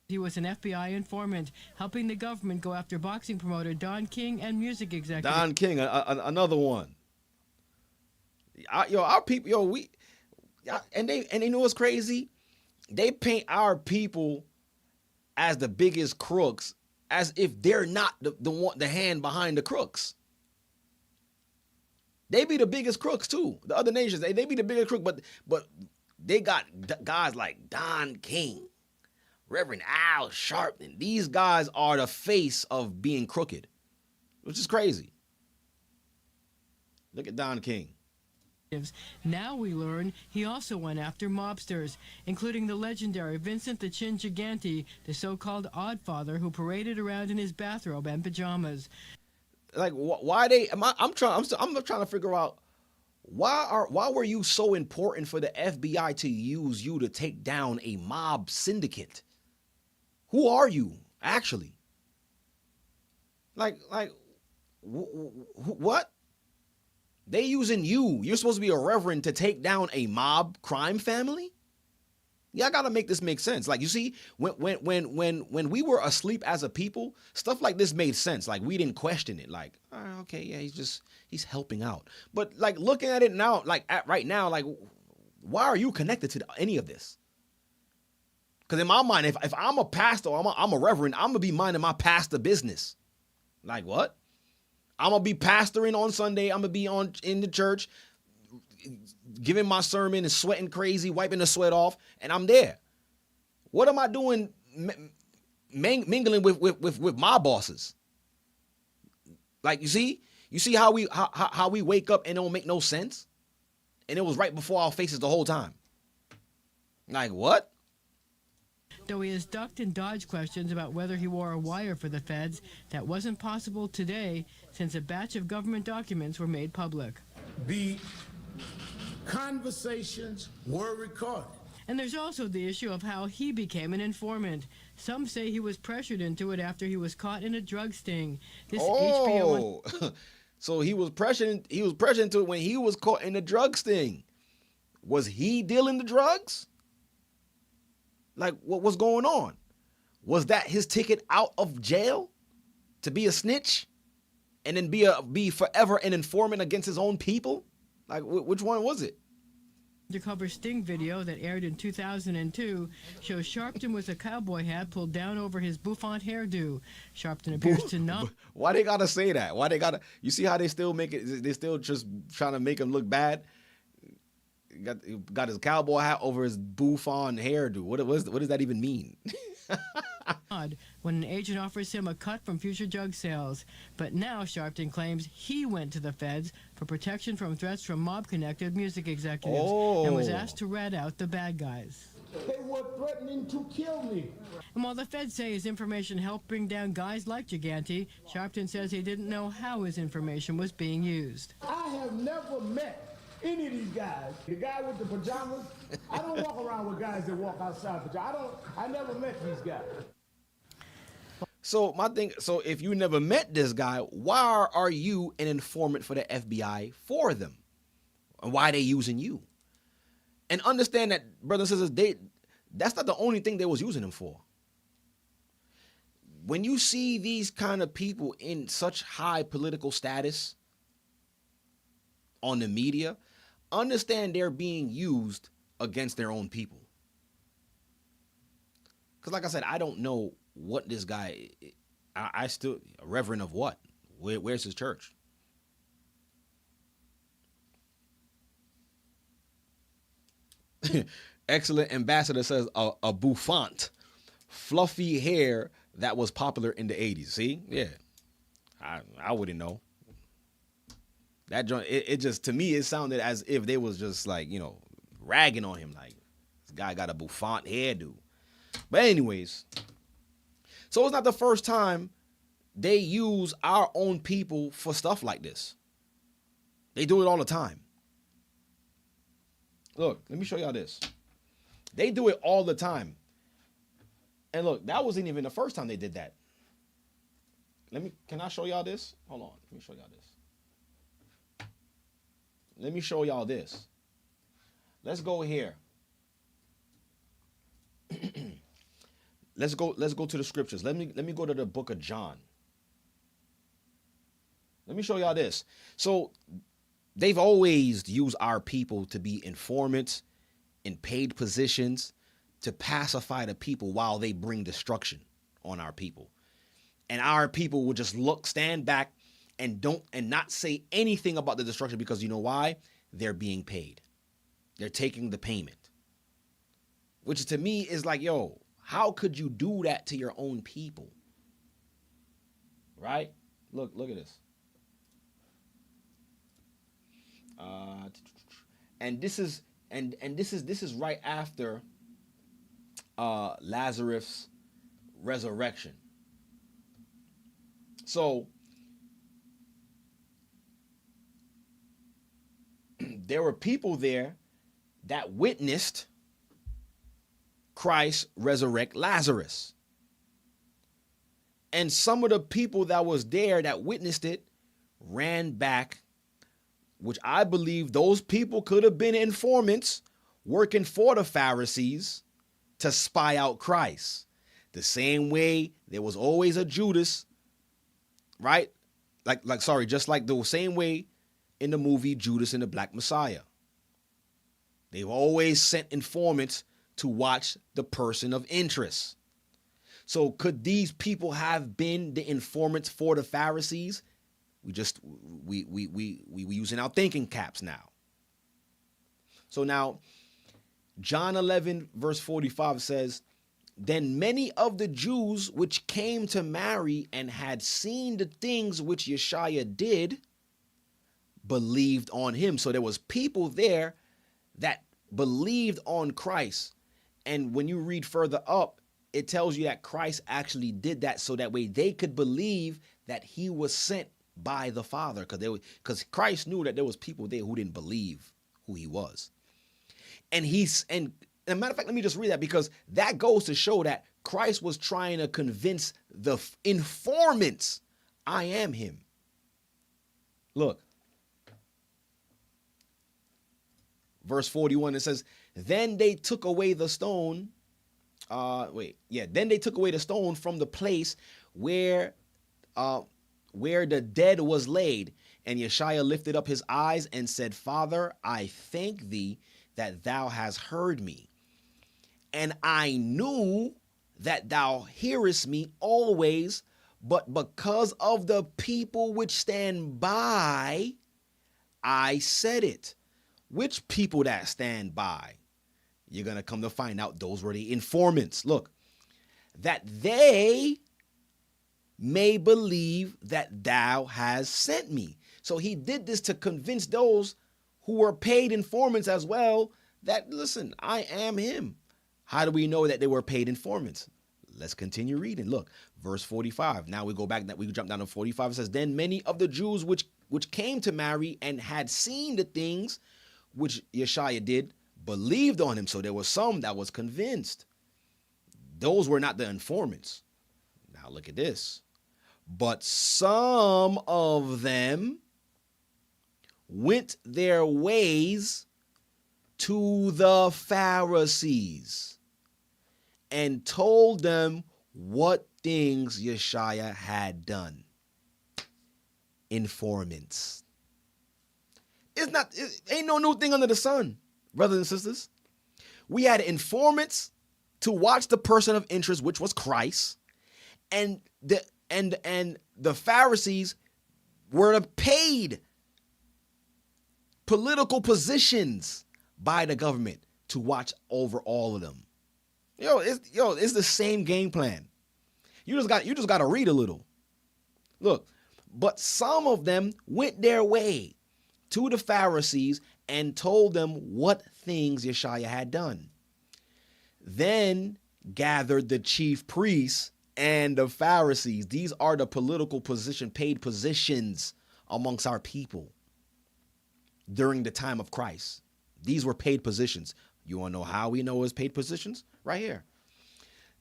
He was an FBI informant, helping the government go after boxing promoter Don King and music executive. Don King, another one. Our people, and they know what's crazy? They paint our people as the biggest crooks, as if they're not the hand behind the crooks. They be the biggest crooks too. The other nations, they be the biggest crook, but they got guys like Don King, Reverend Al Sharpton. These guys are the face of being crooked, which is crazy. Look at Don King. Now we learn he also went after mobsters, including the legendary Vincent the Chin Gigante, the so-called Oddfather who paraded around in his bathrobe and pajamas. Like, why they? I'm trying to figure out why were you so important for the FBI to use you to take down a mob syndicate? Who are you actually? Like what? They using you. You're supposed to be a reverend to take down a mob crime family? Yeah, I gotta make this make sense. Like, you see, when we were asleep as a people, stuff like this made sense. Like, we didn't question it. Like, oh, okay, yeah, he's helping out. But like looking at it now, like right now, like, why are you connected to any of this? Because in my mind, if I'm a pastor, I'm a reverend, I'm gonna be minding my pastor business. Like, what? I'm going to be pastoring on Sunday. I'm going to be in the church, giving my sermon and sweating crazy, wiping the sweat off, and I'm there. What am I doing mingling with my bosses? Like, you see how we wake up and it don't make no sense? And it was right before our faces the whole time. Like, what? Though he has ducked and dodged questions about whether he wore a wire for the feds, that wasn't possible today since a batch of government documents were made public. The conversations were recorded. And there's also the issue of how he became an informant. Some say he was pressured into it after he was caught in a drug sting. This HBO... So he was pressured into it when he was caught in a drug sting. Was he dealing the drugs? Like, what was going on? Was that his ticket out of jail to be a snitch and then be forever an informant against his own people? Like, which one was it? Undercover sting video that aired in 2002 shows Sharpton with a cowboy hat pulled down over his bouffant hairdo. Sharpton appears to not. Why they gotta say that? Why they gotta? You see how they still make it? They still just trying to make him look bad. Got his cowboy hat over his bouffant hairdo. What does that even mean? When an agent offers him a cut from future drug sales. But now Sharpton claims he went to the feds for protection from threats from mob-connected music executives and was asked to rat out the bad guys. They were threatening to kill me. And while the feds say his information helped bring down guys like Gigante, Sharpton says he didn't know how his information was being used. I have never met any of these guys. The guy with the pajamas, I don't walk around with guys that walk outside pajamas. I never met these guys. So if you never met this guy, why are you an informant for the FBI for them? And why are they using you? And understand that, brothers and sisters, that's not the only thing they was using him for. When you see these kind of people in such high political status on the media, understand they're being used against their own people. Because like I said, I don't know what this guy, I still, a reverend of what? Where's his church? Excellent ambassador says a bouffant, fluffy hair that was popular in the 80s. See? Yeah. I wouldn't know. That joint, it just, to me, it sounded as if they was just like, ragging on him. Like, this guy got a bouffant hairdo. But anyways, so it's not the first time they use our own people for stuff like this. They do it all the time. Look, let me show y'all this. They do it all the time. And look, that wasn't even the first time they did that. Can I show y'all this? Hold on, let me show y'all this. Let me show y'all this. Let's go here. Let's go to the scriptures. Let me go to the book of John. Let me show y'all this. So they've always used our people to be informants in paid positions to pacify the people while they bring destruction on our people. And our people would just stand back and not say anything about the destruction, because you know why? They're being paid. They're taking the payment. Which to me is like, yo, how could you do that to your own people? Right? Look at this. And this is right after Lazarus' resurrection. So there were people there that witnessed Christ resurrect Lazarus. And some of the people that was there that witnessed it ran back, which I believe those people could have been informants working for the Pharisees to spy out Christ. The same way there was always a Judas, right? Just like the same way in the movie Judas and the Black Messiah. They've always sent informants to watch the person of interest. So could these people have been the informants for the Pharisees? We using our thinking caps now. So now, John 11 verse 45 says, then many of the Jews which came to Mary and had seen the things which Yeshua did, believed on him. So there was people there that believed on Christ. And when you read further up, it tells you that Christ actually did that so that way they could believe that he was sent by the Father, because Christ knew that there was people there who didn't believe who he was. And as a matter of fact, let me just read that, because that goes to show that Christ was trying to convince the informants, I am him. Look, verse 41, it says, then they took away the stone. Then they took away the stone from the place where the dead was laid. And Yeshua lifted up his eyes and said, Father, I thank thee that thou hast heard me. And I knew that thou hearest me always, but because of the people which stand by, I said it. Which people that stand by? You're going to come to find out those were the informants. Look, that they may believe that thou hast sent me. So he did this to convince those who were paid informants as well that, listen, I am him. How do we know that they were paid informants? Let's continue reading. Look, verse 45. Now we go back, we jump down to 45. It says, then many of the Jews which came to Mary and had seen the things which Yeshua did, believed on him. So there was some that was convinced. Those were not the informants. Now look at this. But some of them went their ways to the Pharisees and told them what things Yeshua had done. Informants. It ain't no new thing under the sun, brothers and sisters. We had informants to watch the person of interest, which was Christ, and the Pharisees were paid political positions by the government to watch over all of them. It's the same game plan. You just got to read a little. Look, but some of them went their way to the Pharisees and told them what things Yeshua had done. Then gathered the chief priests and the Pharisees. These are the political paid positions amongst our people during the time of Christ. These were paid positions. You want to know how we know it was paid positions? Right here.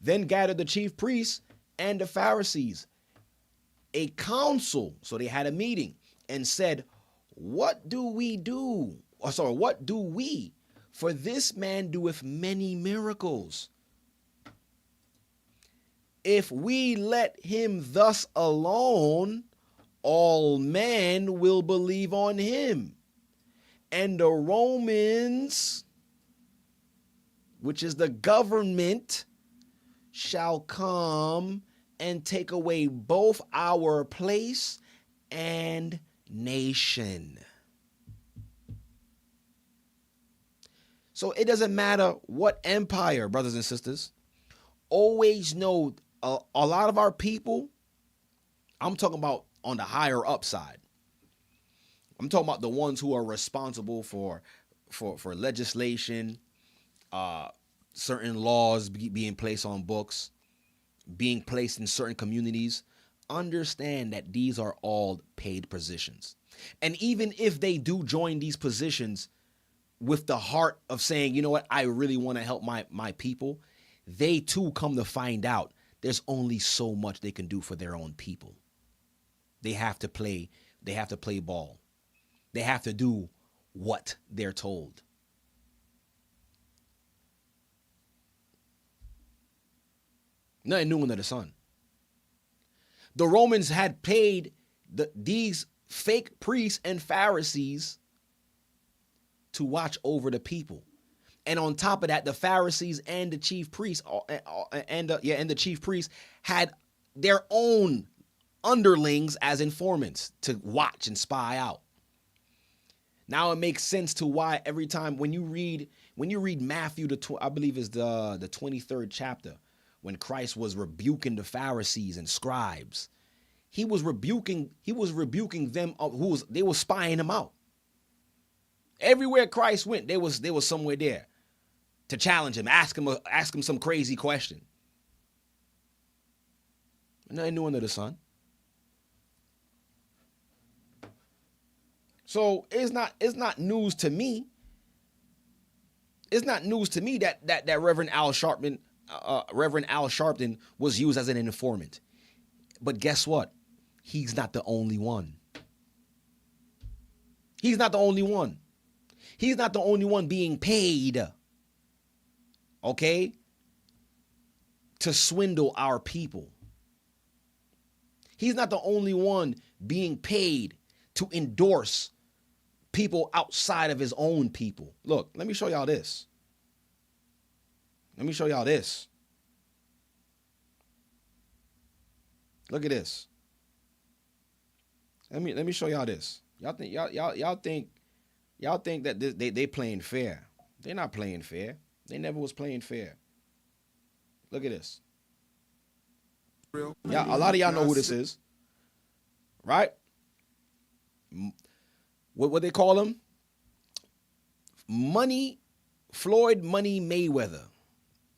Then gathered the chief priests and the Pharisees, a council. So they had a meeting and said, what do we? For this man doeth many miracles. If we let him thus alone, all men will believe on him. And the Romans, which is the government, shall come and take away both our place and nation. So it doesn't matter what empire, brothers and sisters. Always know a lot of our people, I'm talking about on the higher up side. I'm talking about the ones who are responsible for legislation, certain laws being placed on books, being placed in certain communities. Understand that these are all paid positions. And even if they do join these positions with the heart of saying, you know what, I really want to help my people, they too come to find out there's only so much they can do for their own people. They have to play ball. They have to do what they're told. Nothing new under the sun. The Romans had paid these fake priests and Pharisees to watch over the people. And on top of that, the Pharisees and the chief priests and the chief priests had their own underlings as informants to watch and spy out. Now it makes sense to why every time when you read Matthew, I believe is the 23rd chapter, when Christ was rebuking the Pharisees and scribes, he was rebuking them they were spying him out. Everywhere Christ went, they was somewhere there to challenge him, ask him some crazy question. Nothing new under the sun. So it's not news to me. It's not news to me that Reverend Al Sharpton was used as an informant. But guess what? He's not the only one. He's not the only one. He's not the only one being paid, okay, to swindle our people. He's not the only one being paid to endorse people outside of his own people. Look, let me show y'all this. Let me show y'all this. Look at this. Let me show y'all this. Y'all think that they playing fair. They're not playing fair. They never was playing fair. Look at this. Yeah, a lot of y'all know who this is, right? What they call him? Floyd Money Mayweather.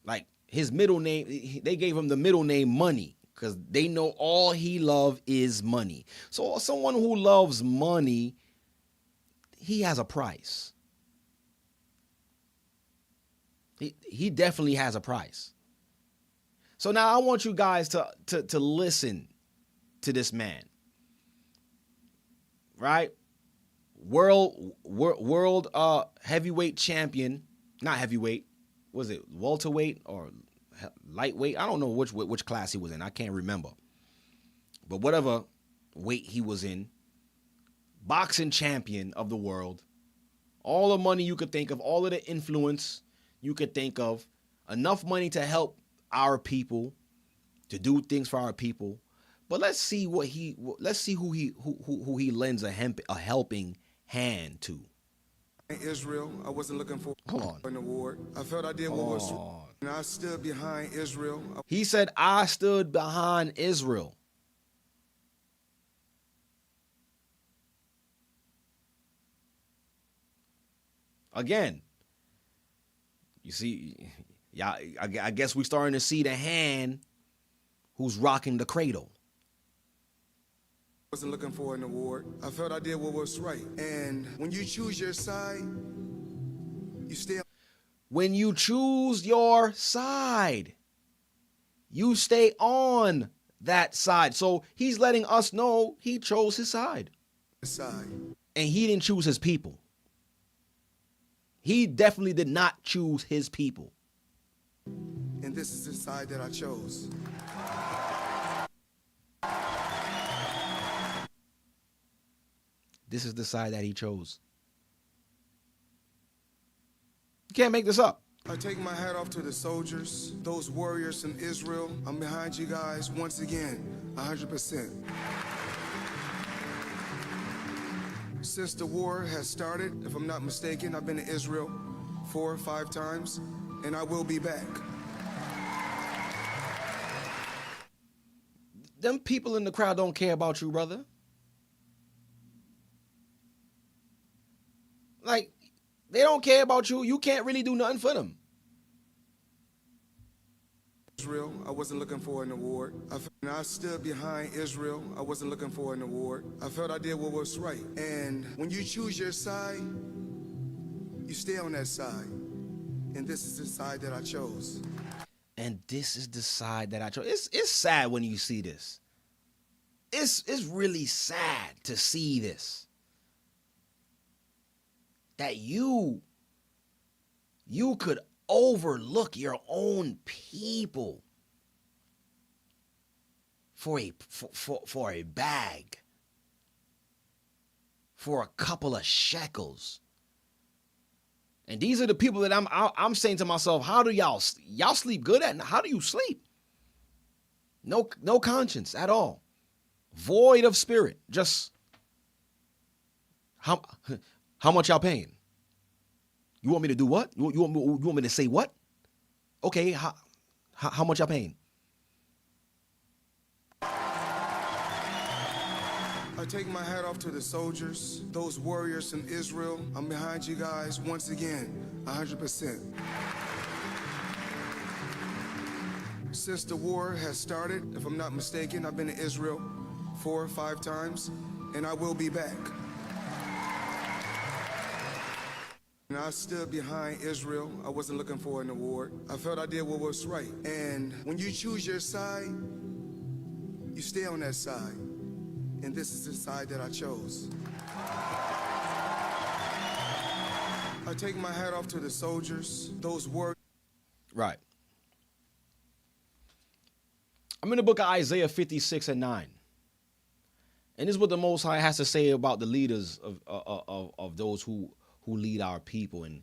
Like his middle name, they gave him the middle name Money because they know all he loves is money. So someone who loves money, he has a price. He definitely has a price. So now I want you guys to listen to this man. Right? World heavyweight champion, not heavyweight. Was it welterweight or lightweight? I don't know which class he was in. I can't remember. But whatever weight he was in, boxing champion of the world, all the money you could think of, all of the influence you could think of, enough money to help our people, to do things for our people. But let's see who he lends a helping hand to. Israel, I wasn't looking for an award. I felt I did what was right, and I stood behind Israel. He said, I stood behind Israel. Again, you see, yeah, I guess we're starting to see the hand who's rocking the cradle. Wasn't looking for an award. I felt I did what was right. And when you choose your side, you stay. When you choose your side, you stay on that side. So he's letting us know he chose his side. And he didn't choose his people. He definitely did not choose his people. And this is the side that I chose. This is the side that he chose. You can't make this up. I take my hat off to the soldiers, those warriors in Israel. I'm behind you guys once again, 100%. Since the war has started, if I'm not mistaken, I've been to Israel 4 or 5 times, and I will be back. Them people in the crowd don't care about you, brother. Like, they don't care about you. You can't really do nothing for them. Israel, I wasn't looking for an award. I stood behind Israel. I wasn't looking for an award. I felt I did what was right. And when you choose your side, you stay on that side. And this is the side that I chose. And this is the side that I chose. It's sad when you see this. It's really sad to see this. That you could overlook your own people for a bag, for a couple of shekels. And these are the people that I'm saying to myself, how do y'all sleep good at night? How do you sleep? No conscience at all. Void of spirit. Just how much y'all paying? You want me to do what? You want me to say what? Okay, how much y'all paying? I take my hat off to the soldiers, those warriors in Israel. I'm behind you guys once again, 100%. Since the war has started, if I'm not mistaken, I've been to Israel 4 or 5 times, and I will be back. And I stood behind Israel. I wasn't looking for an award. I felt I did what was right. And when you choose your side, you stay on that side. And this is the side that I chose. I take my hat off to the soldiers, those warriors. Right. I'm in the book of Isaiah 56 and 9. And this is what the Most High has to say about the leaders of those who lead our people and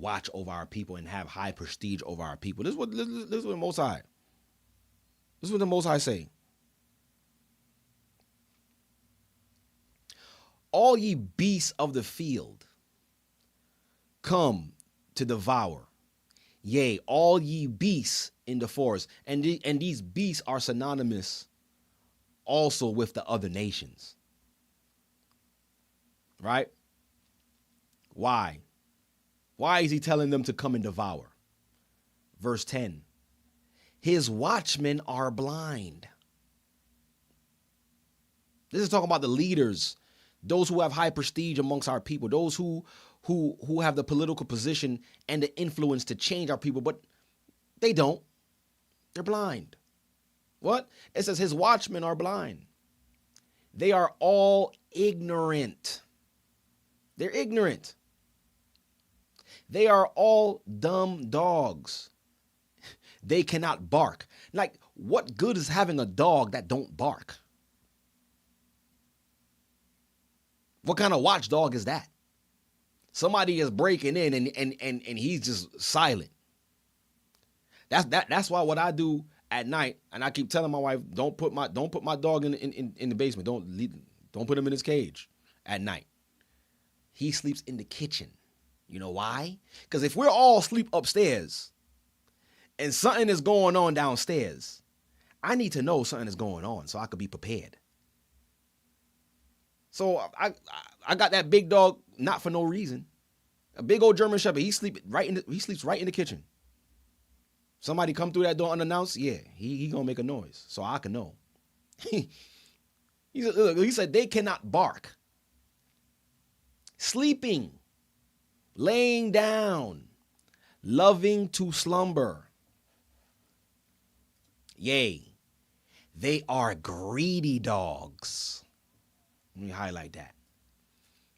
watch over our people and have high prestige over our people. This is what the Most High. This is what the Most High say. All ye beasts of the field, come to devour. Yea, all ye beasts in the forest. And these beasts are synonymous also with the other nations. Right? Why? Why is he telling them to come and devour? Verse 10. His watchmen are blind. This is talking about the leaders, those who have high prestige amongst our people, those who have the political position and the influence to change our people, but they don't. They're blind. What? It says his watchmen are blind. They are all ignorant. They're ignorant. They are all dumb dogs. They cannot bark. Like, what good is having a dog that don't bark? What kind of watchdog is that? Somebody is breaking in and he's just silent. That's why what I do at night, and I keep telling my wife, don't put my dog in the basement. Don't put him in his cage at night. He sleeps in the kitchen. You know why? Because if we're all asleep upstairs and something is going on downstairs, I need to know something is going on so I could be prepared. So I got that big dog not for no reason. A big old German Shepherd. He sleeps right in the kitchen. Somebody come through that door unannounced. Yeah, he gonna make a noise so I can know. He said they cannot bark. Sleeping, laying down, loving to slumber. Yea, they are greedy dogs. Let me highlight that.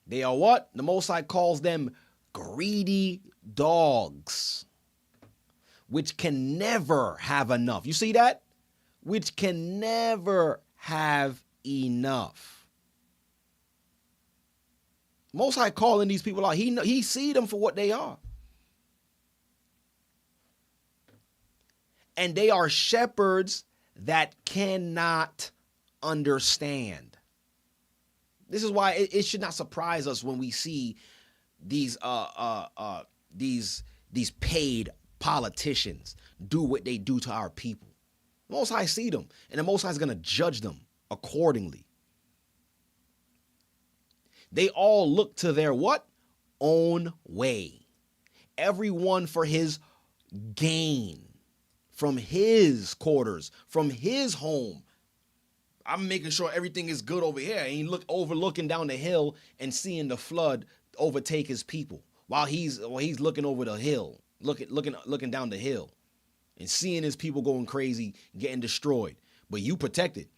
They are what? The Most High calls them greedy dogs, which can never have enough. You see that? Which can never have enough. Most High calling these people out. He see them for what they are. And they are shepherds that cannot understand. This is why it should not surprise us when we see these paid politicians do what they do to our people. The Most High see them, and the Most High is going to judge them accordingly. They all look to their what? Own way. Everyone for his gain, from his quarters, from his home. I'm making sure everything is good over here. And he overlooking down the hill and seeing the flood overtake his people while he's looking over the hill, looking down the hill and seeing his people going crazy, getting destroyed. But you protected.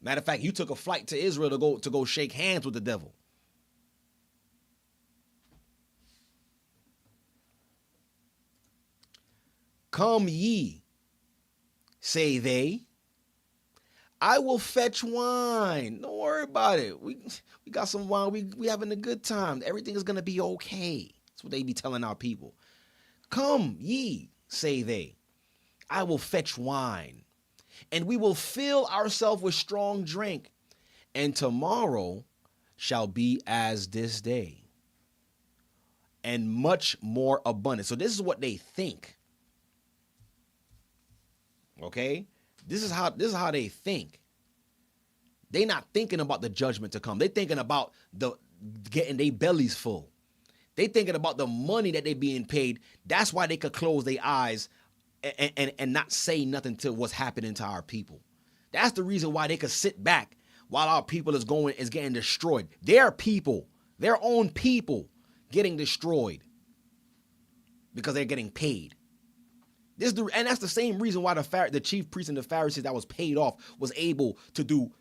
Matter of fact, you took a flight to Israel to go shake hands with the devil. Come ye, say they. I will fetch wine. Don't worry about it. We got some wine. We having a good time. Everything is going to be okay. That's what they be telling our people. Come ye, say they. I will fetch wine. And we will fill ourselves with strong drink. And tomorrow shall be as this day. And much more abundant. So this is what they think. Okay? This is how they think. They not thinking about the judgment to come. They thinking about getting their bellies full. They thinking about the money that they being paid. That's why they could close their eyes and not say nothing to what's happening to our people. That's the reason why they could sit back while our people is getting destroyed. Their people, their own people, getting destroyed because they're getting paid. And that's the same reason why the chief priest and the Pharisees that was paid off was able to do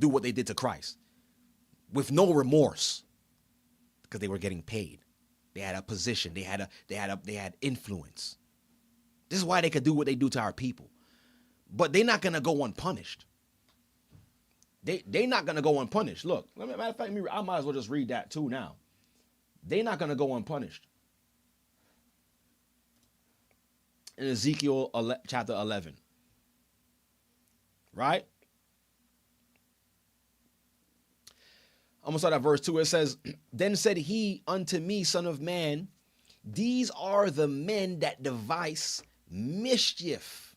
what they did to Christ with no remorse, because they were getting paid. They had a position. They had influence. This is why they could do what they do to our people. But they're not gonna go unpunished. They're not gonna go unpunished. Look, matter of fact, I might as well just read that too now. They're not gonna go unpunished. In Ezekiel chapter 11. Right? I'm going to start at verse 2. It says, Then said he unto me, Son of man, these are the men that devise mischief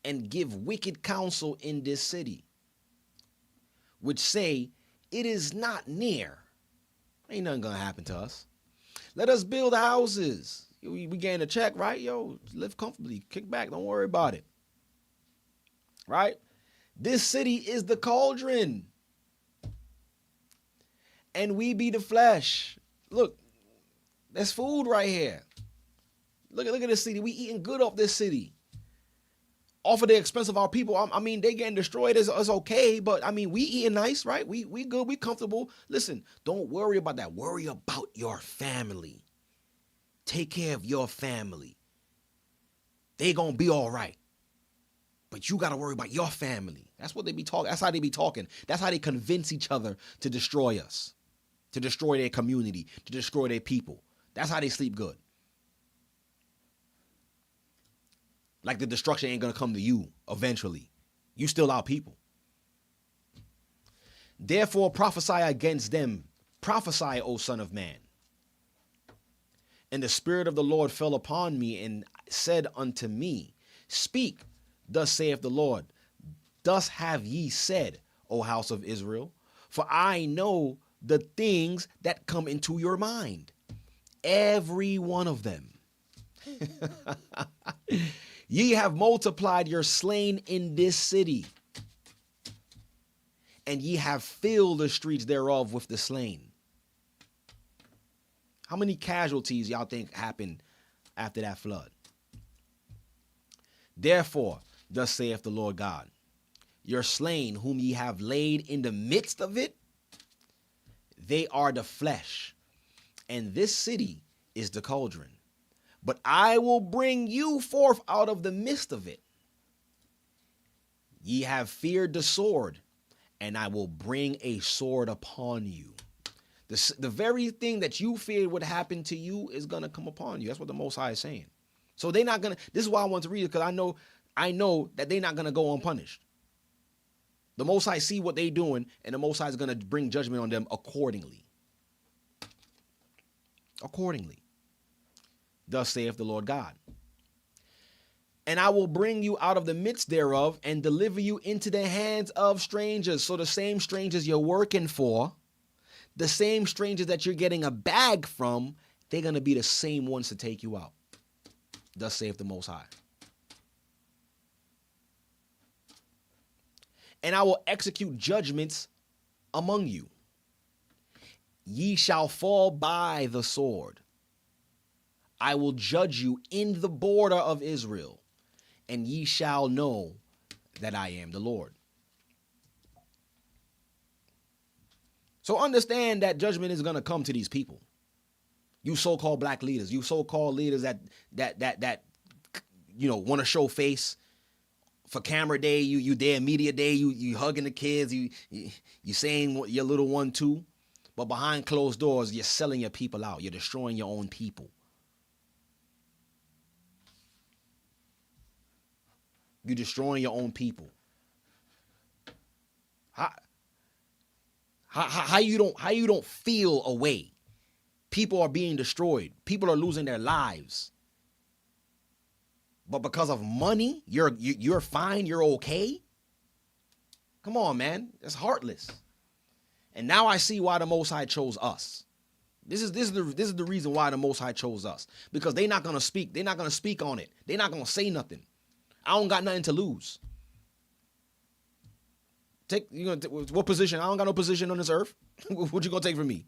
and give wicked counsel in this city, which say, it is not near. Ain't nothing going to happen to us. Let us build houses. We getting a check, right? Yo, live comfortably. Kick back. Don't worry about it. Right? This city is the cauldron. And we be the flesh. Look, there's food right here. Look at this city. We eating good off this city. Off of the expense of our people. I mean, they getting destroyed. It's okay. But, I mean, we eating nice, right? We good. We comfortable. Listen, don't worry about that. Worry about your family. Take care of your family. They gonna be all right. But you gotta worry about your family. That's what they be talking. That's how they be talking. That's how they convince each other to destroy us, to destroy their community, to destroy their people. That's how they sleep good. Like the destruction ain't gonna come to you eventually. You still our people. Therefore prophesy against them. Prophesy, O Son of Man. And the Spirit of the Lord fell upon me and said unto me, Speak, thus saith the Lord. Thus have ye said, O house of Israel, for I know the things that come into your mind, every one of them. Ye have multiplied your slain in this city, and ye have filled the streets thereof with the slain. How many casualties y'all think happened after that flood? Therefore, thus saith the Lord God, your slain whom ye have laid in the midst of it, they are the flesh, and this city is the cauldron. But I will bring you forth out of the midst of it. Ye have feared the sword, and I will bring a sword upon you. The very thing that you feared would happen to you is going to come upon you. That's what the Most High is saying. So they're not going to, this is why I want to read it, because I know that they're not going to go unpunished. The Most High see what they doing, and the Most High is going to bring judgment on them accordingly. Accordingly. Thus saith the Lord God. And I will bring you out of the midst thereof and deliver you into the hands of strangers. So the same strangers you're working for, the same strangers that you're getting a bag from, they're going to be the same ones to take you out. Thus saith the Most High. And I will execute judgments among you. Ye shall fall by the sword. I will judge you in the border of Israel, and ye shall know that I am the Lord. So understand that judgment is going to come to these people. You so-called black leaders, you so-called leaders that want to show face. For camera day, you there, media day, you hugging the kids, you saying your little one too, but behind closed doors, you're selling your people out. You're destroying your own people. You're destroying your own people. How you don't feel a way? People are being destroyed. People are losing their lives. But because of money, you're fine, you're okay? Come on, man. That's heartless. And now I see why the Most High chose us. This is the reason why the Most High chose us. Because they're not gonna speak. They're not gonna speak on it. They're not gonna say nothing. I don't got nothing to lose. What position? I don't got no position on this earth. What you gonna take from me?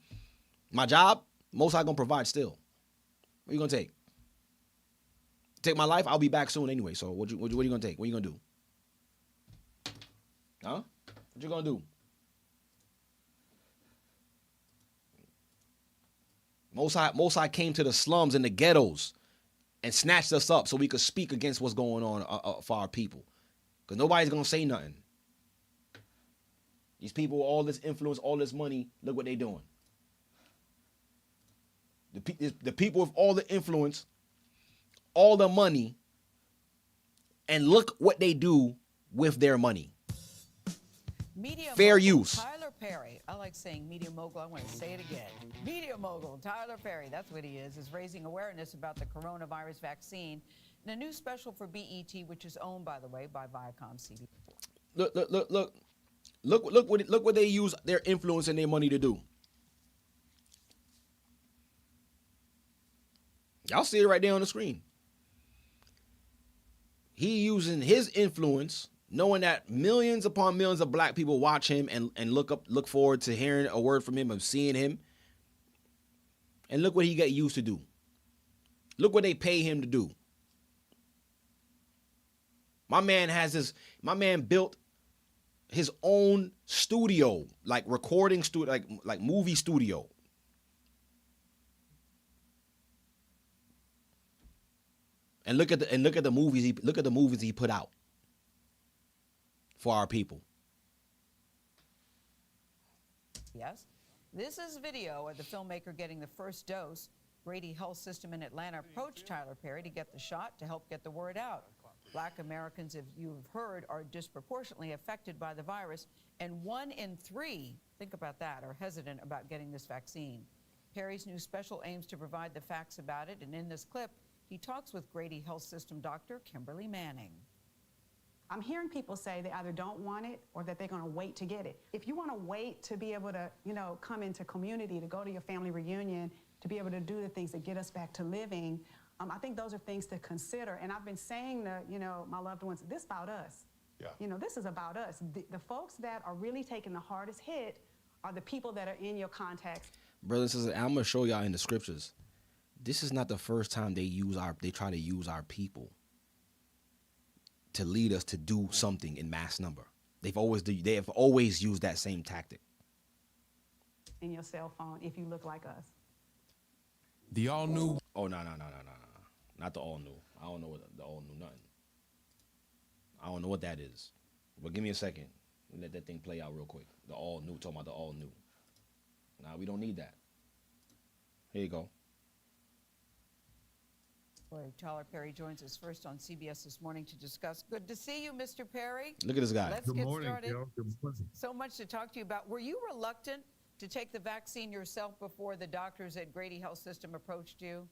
My job? Most High gonna provide still. What you gonna take? Take my life? I'll be back soon anyway. So what you gonna take? What you gonna do? Huh? What you gonna do? Most High came to the slums and the ghettos and snatched us up so we could speak against what's going on for our people. Because nobody's gonna say nothing. These people, all this influence, all this money, look what they doing. The people with all the influence, all the money, and look what they do with their money. Media Fair mogul use. Tyler Perry. I like saying media mogul. I want to say it again. Media mogul Tyler Perry, that's what he is raising awareness about the coronavirus vaccine in a new special for BET, which is owned, by the way, by Viacom CBS. Look what they use their influence and their money to do. Y'all see it right there on the screen. He using his influence, knowing that millions upon millions of black people watch him and look forward to hearing a word from him, of seeing him. And look what he got used to do. Look what they pay him to do. My man built his own studio, like recording studio, like movie studio. And look at the movies he put out for our people. Yes. This is video of the filmmaker getting the first dose. Grady Health System in Atlanta approached Tyler Perry to get the shot to help get the word out. Black Americans, if you've heard, are disproportionately affected by the virus, and 1 in 3, think about that, are hesitant about getting this vaccine. Perry's new special aims to provide the facts about it, and in this clip, he talks with Grady Health System Dr. Kimberly Manning. I'm hearing people say they either don't want it or that they're going to wait to get it. If you want to wait to be able to, come into community, to go to your family reunion, to be able to do the things that get us back to living, I think those are things to consider. And I've been saying to, my loved ones, this is about us. Yeah. This is about us. The folks that are really taking the hardest hit are the people that are in your contacts. Brothers and sisters, I'm going to show y'all in the scriptures. This is not the first time they try to use our people to lead us to do something in mass number. They have always used that same tactic. In your cell phone, if you look like us. The all new. Oh, no. Not the all new. I don't know what the all new nothing. I don't know what that is. But give me a second. Let that thing play out real quick. The all new, talking about the all new. Nah, we don't need that. Here you go. Boy, Tyler Perry joins us first on CBS this morning to discuss. Good to see you, Mr. Perry. Look at this guy. Let's Good get morning, started. Gail. Good morning. So much to talk to you about. Were you reluctant to take the vaccine yourself before the doctors at Grady Health System approached you?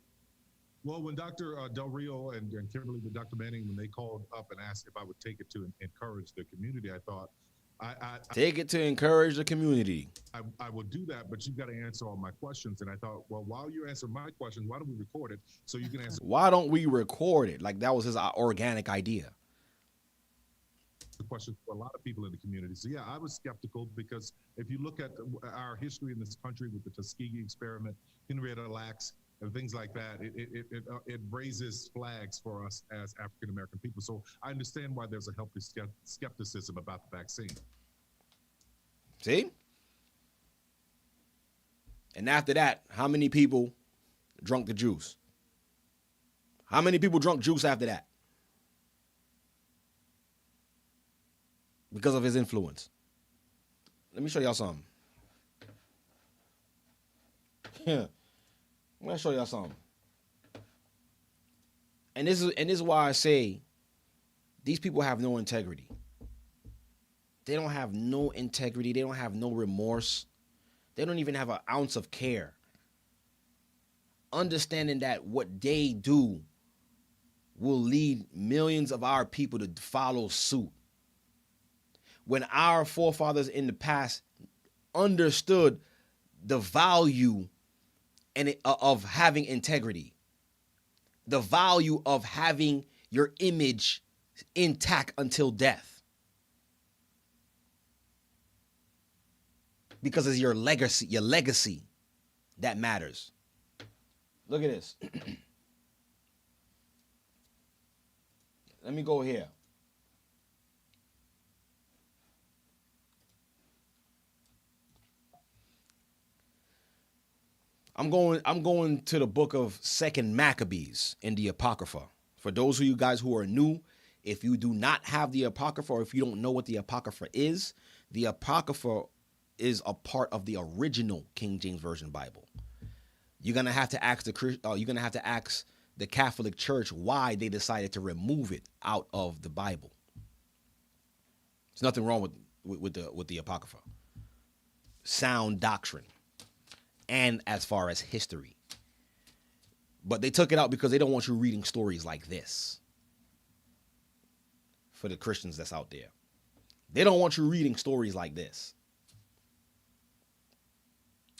Well, when Dr. Del Rio and Kimberly, with Dr. Manning, when they called up and asked if I would take it to encourage the community, I thought, take it to encourage the community. I will do that, but you've got to answer all my questions. And I thought, well, while you answer my questions, why don't we record it so you can answer? Why don't we record it? Like that was his organic idea. The question for a lot of people in the community. So yeah, I was skeptical because if you look at our history in this country with the Tuskegee experiment, Henrietta Lacks, and things like that, it raises flags for us as African American people. So I understand why there's a healthy skepticism about the vaccine. See? And after that, how many people drunk the juice? How many people drunk juice after that? Because of his influence. Let me show y'all something. Yeah. I'm gonna show y'all something. And this is why I say these people have no integrity. They don't have no integrity. They don't have no remorse. They don't even have an ounce of care. Understanding that what they do will lead millions of our people to follow suit. When our forefathers in the past understood the value of having integrity, the value of having your image intact until death, because it's your legacy that matters. Look at this. Let me go here. I'm going to the book of 2nd Maccabees in the Apocrypha. For those of you guys who are new, if you do not have the Apocrypha, or if you don't know what the Apocrypha is a part of the original King James Version Bible. You're gonna have to ask the Catholic Church why they decided to remove it out of the Bible. There's nothing wrong with the Apocrypha. Sound doctrine. And as far as history. But they took it out because they don't want you reading stories like this. For the Christians that's out there. They don't want you reading stories like this.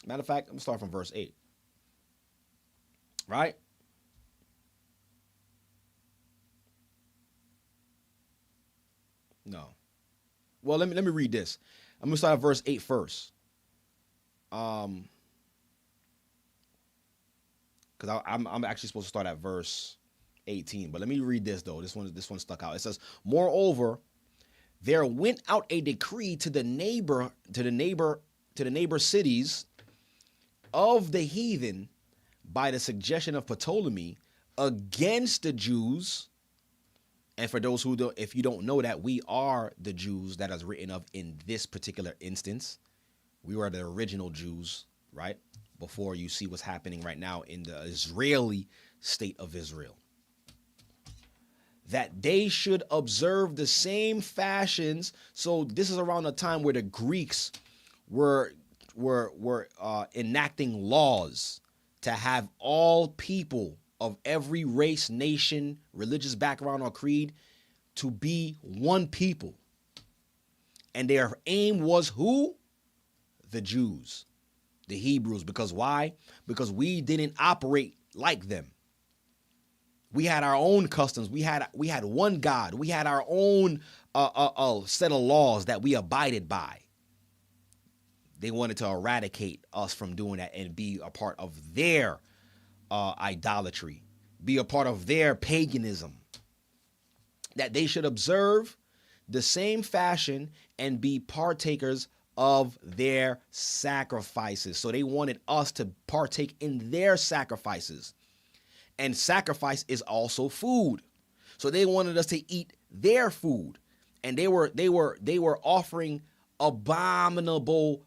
Matter of fact, I'm going to start from verse 8. Right? No. Well, let me read this. I'm going to start at verse 8 first. Because I'm actually supposed to start at verse 18. But let me read this, though. This one stuck out. It says, moreover, there went out a decree to the neighbor cities of the heathen by the suggestion of Ptolemy against the Jews. And for those who don't, if you don't know that, we are the Jews that is written of in this particular instance. We were the original Jews, right? Before you see what's happening right now in the Israeli state of Israel. That they should observe the same fashions. So this is around the time where the Greeks were enacting laws to have all people of every race, nation, religious background, or creed to be one people. And their aim was who? The Jews. The Hebrews. Because why? Because we didn't operate like them. We had our own customs. We had one God. We had our own set of laws that we abided by. They wanted to eradicate us from doing that and be a part of their idolatry, be a part of their paganism. That they should observe the same fashion and be partakers of their sacrifices. So they wanted us to partake in their sacrifices. And sacrifice is also food. So they wanted us to eat their food. And they were offering abominable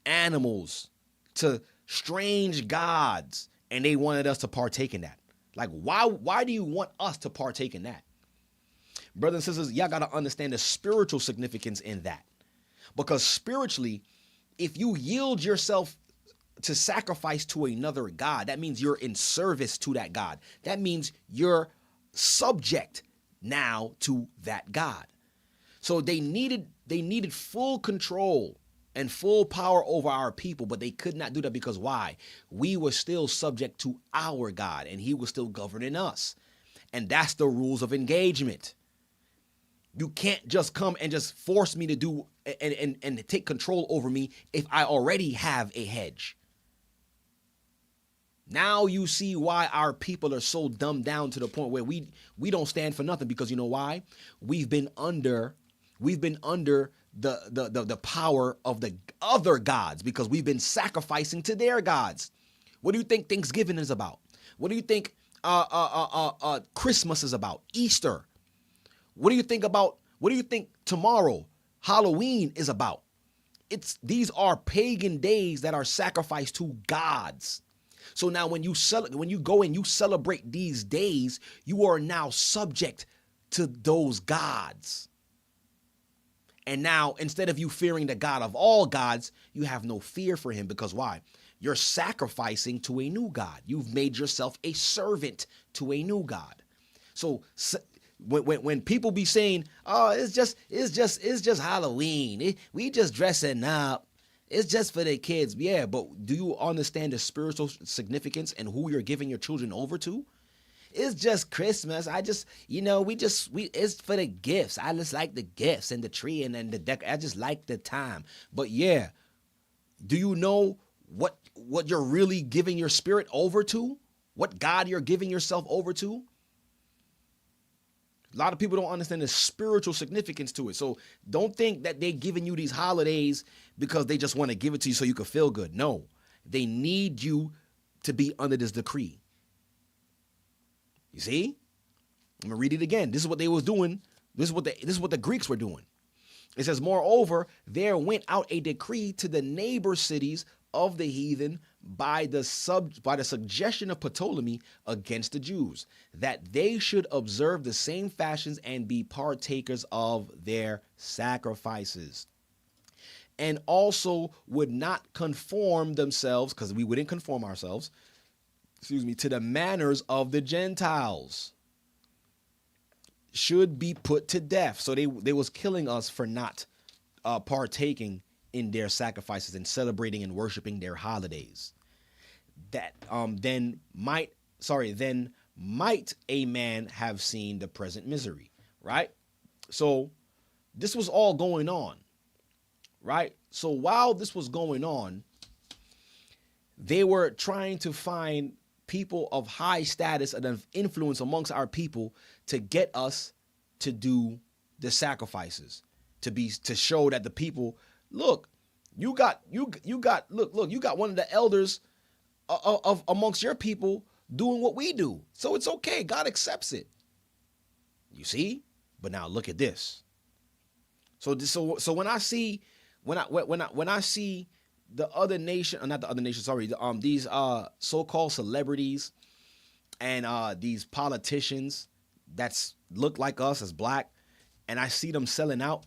animals to strange gods. And they wanted us to partake in that. Like, why do you want us to partake in that? Brothers and sisters, y'all got to understand the spiritual significance in that. Because spiritually, if you yield yourself to sacrifice to another God, that means you're in service to that God. That means you're subject now to that God. So they needed full control and full power over our people, but they could not do that because why? We were still subject to our God, and he was still governing us. And that's the rules of engagement. You can't just come and just force me to do and take control over me if I already have a hedge. Now you see why our people are so dumbed down to the point where we don't stand for nothing, because you know why? We've been under the power of the other gods, because we've been sacrificing to their gods. What do you think Thanksgiving is about? What do you think Christmas is about? Easter. What do you think tomorrow, Halloween, is about? These are pagan days that are sacrificed to gods. So now when you go and you celebrate these days, you are now subject to those gods. And now, instead of you fearing the God of all gods, you have no fear for him, because why? You're sacrificing to a new God. You've made yourself a servant to a new God. So when people be saying, "Oh, it's just Halloween. We just dressing up. It's just for the kids." Yeah, but do you understand the spiritual significance and who you're giving your children over to? It's just Christmas. It's for the gifts. I just like the gifts and the tree and the deck. I just like the time. But yeah, do you know what you're really giving your spirit over to? What God you're giving yourself over to? A lot of people don't understand the spiritual significance to it. So don't think that they're giving you these holidays because they just want to give it to you so you can feel good. No, they need you to be under this decree. You see? I'm going to read it again. This is what they was doing. This is what the Greeks were doing. It says, "Moreover, there went out a decree to the neighbor cities of the heathen by the suggestion of Ptolemy against the Jews, that they should observe the same fashions and be partakers of their sacrifices. And also would not conform themselves," because we wouldn't conform ourselves, to the manners of the Gentiles, should be put to death. So they was killing us for not partaking in their sacrifices and celebrating and worshiping their holidays. That then might a man have seen the present misery, right? So this was all going on, right? So while this was going on, they were trying to find people of high status and of influence amongst our people to get us to do the sacrifices, to show that the people, look, you got one of the elders of amongst your people doing what we do. So it's okay. God accepts it. You see? But now look at this. So when I see the other nation, not the other nation, sorry, these so-called celebrities and these politicians that's look like us as black, and I see them selling out,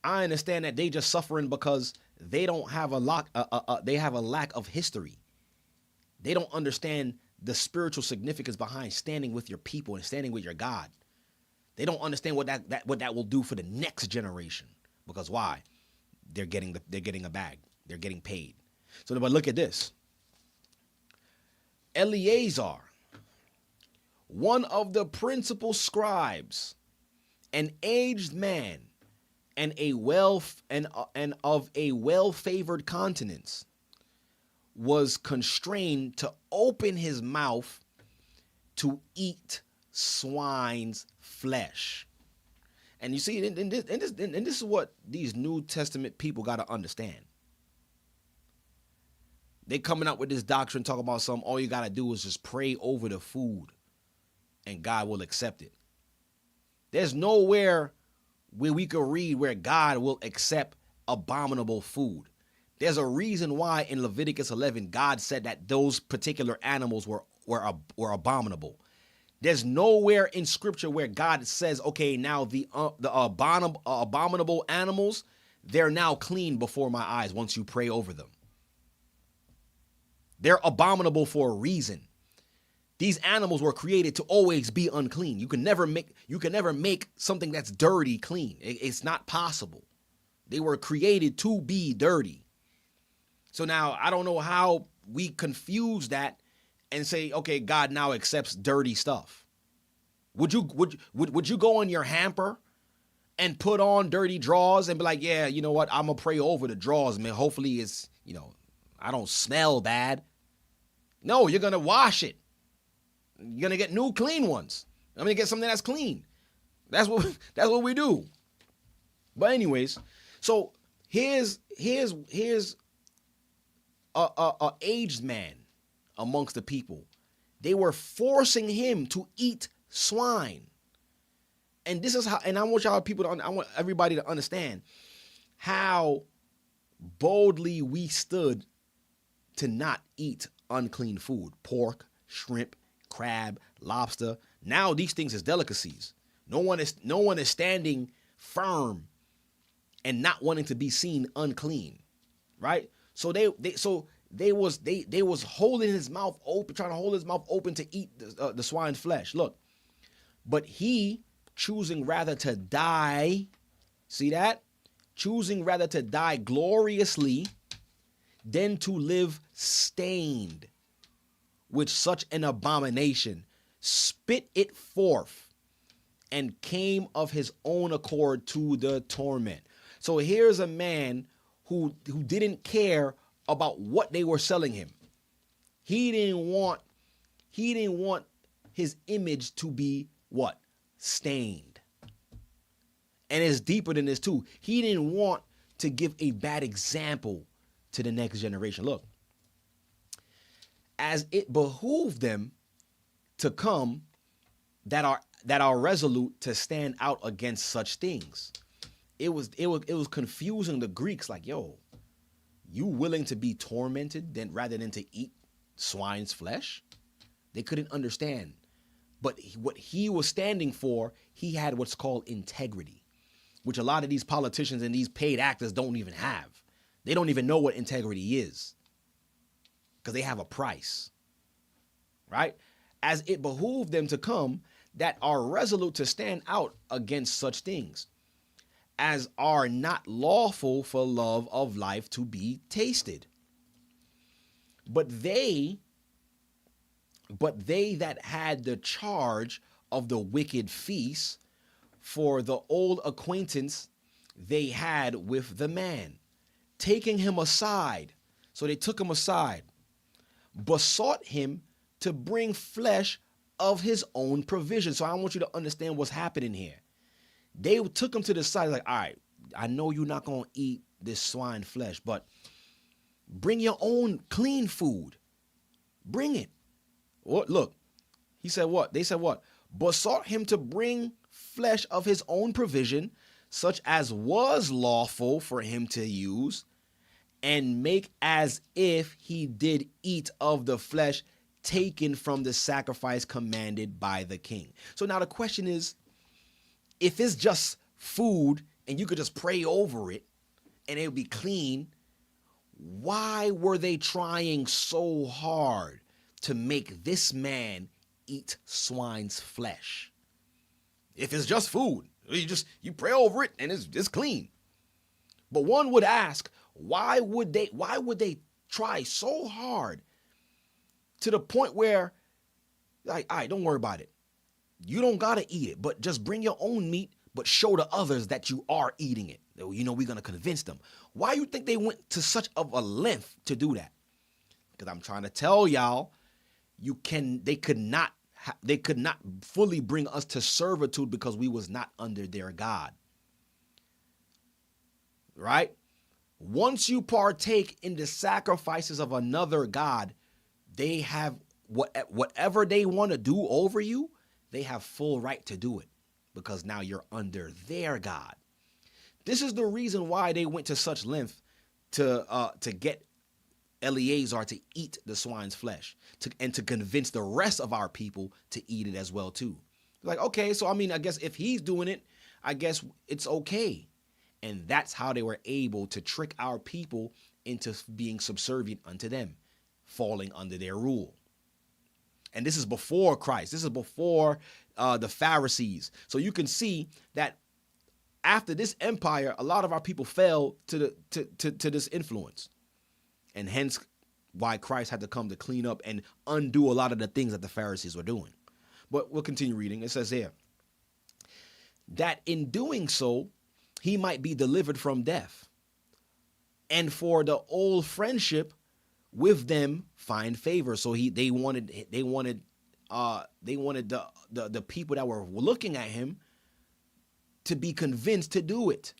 I understand that they just suffering because they don't have they have a lack of history. They don't understand the spiritual significance behind standing with your people and standing with your God. They don't understand what that will do for the next generation, because why? They're getting a bag. They're getting paid. So, but look at this. Eleazar, one of the principal scribes, an aged man, and of a well-favored countenance, was constrained to open his mouth to eat swine's flesh. And you see, and this is what these New Testament people got to understand. They coming up with this doctrine, talking about something, all you got to do is just pray over the food and God will accept it. There's nowhere where we could read where God will accept abominable food. There's a reason why in Leviticus 11, God said that those particular animals were abominable. There's nowhere in scripture where God says, okay, now the abominable animals, they're now clean before my eyes once you pray over them. They're abominable for a reason. These animals were created to always be unclean. You can never make something that's dirty clean. It's not possible. They were created to be dirty. So now I don't know how we confuse that and say, okay, God now accepts dirty stuff. Would you go in your hamper and put on dirty drawers and be like, yeah, you know what? I'm gonna pray over the drawers, man. Hopefully it's, I don't smell bad. No, you're gonna wash it. You're gonna get new clean ones. I'm gonna get something that's clean. That's what we do. But anyways, so here's a aged man amongst the people. They were forcing him to eat swine. And this is how, and I want I want everybody to understand how boldly we stood to not eat unclean food. Pork, shrimp, crab, lobster. Now these things is delicacies. No one is standing firm and not wanting to be seen unclean, right? So they was holding his mouth open, trying to hold his mouth open to eat the swine's flesh. Look, but he choosing rather to die, see that? Choosing rather to die gloriously than to live stained with such an abomination, spit it forth, and came of his own accord to the torment. So here's a man who didn't care about what they were selling him. He didn't want his image to be what? Stained. And it's deeper than this too. He didn't want to give a bad example to the next generation. Look, as it behooved them to come that are resolute to stand out against such things. It was confusing the Greeks, like, yo, you willing to be tormented rather than to eat swine's flesh? They couldn't understand. But what he was standing for, he had what's called integrity, which a lot of these politicians and these paid actors don't even have. They don't even know what integrity is because they have a price, right? As it behooved them to come that are resolute to stand out against such things, as are not lawful for love of life to be tasted. But they that had the charge of the wicked feast, for the old acquaintance they had with the man, taking him aside. So they took him aside, besought him to bring flesh of his own provision. So I want you to understand what's happening here. They took him to the side, like, all right, I know you're not going to eat this swine flesh, but bring your own clean food. Bring it. What? Look, he said what? They said what? Besought him to bring flesh of his own provision, such as was lawful for him to use, and make as if he did eat of the flesh taken from the sacrifice commanded by the king. So now the question is, if it's just food and you could just pray over it and it would be clean, why were they trying so hard to make this man eat swine's flesh? If it's just food, you pray over it and it's clean. But one would ask, why would they try so hard to the point where, like, all right, don't worry about it. You don't gotta eat it, but just bring your own meat, but show the others that you are eating it. You know, we're gonna convince them. Why you think they went to such of a length to do that? Because I'm trying to tell y'all, they could not fully bring us to servitude because we was not under their God. Right? Once you partake in the sacrifices of another God, they have whatever they want to do over you, they have full right to do it because now you're under their God. This is the reason why they went to such length to get Eleazar to eat the swine's flesh and to convince the rest of our people to eat it as well too. Like, okay, so I mean, I guess if he's doing it, I guess it's okay. And that's how they were able to trick our people into being subservient unto them, falling under their rule. And this is before Christ. This is before the Pharisees. So you can see that after this empire, a lot of our people fell to this influence. And hence why Christ had to come to clean up and undo a lot of the things that the Pharisees were doing. But we'll continue reading. It says here that in doing so, he might be delivered from death, and for the old friendship with them find favor. So they wanted the people that were looking at him to be convinced to do it,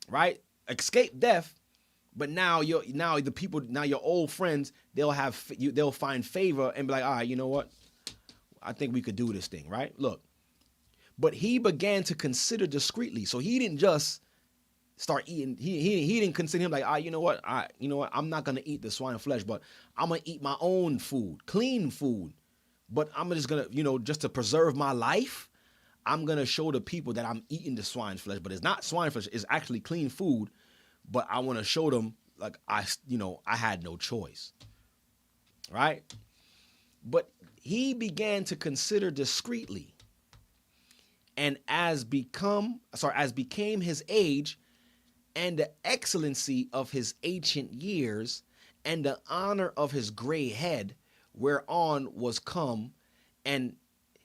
right? Escape death, but now your old friends, they'll find favor and be like, all right, you know what? I think we could do this thing, right? Look, but he began to consider discreetly. So he didn't just start eating. He didn't consider him like, you know what? I'm not gonna eat the swine flesh, but I'm gonna eat my own food, clean food. But I'm just gonna, just to preserve my life, I'm gonna show the people that I'm eating the swine flesh, but it's not swine flesh, it's actually clean food. But I want to show them like I had no choice. Right? But he began to consider discreetly. And as became his age and the excellency of his ancient years and the honor of his gray head, whereon was come, and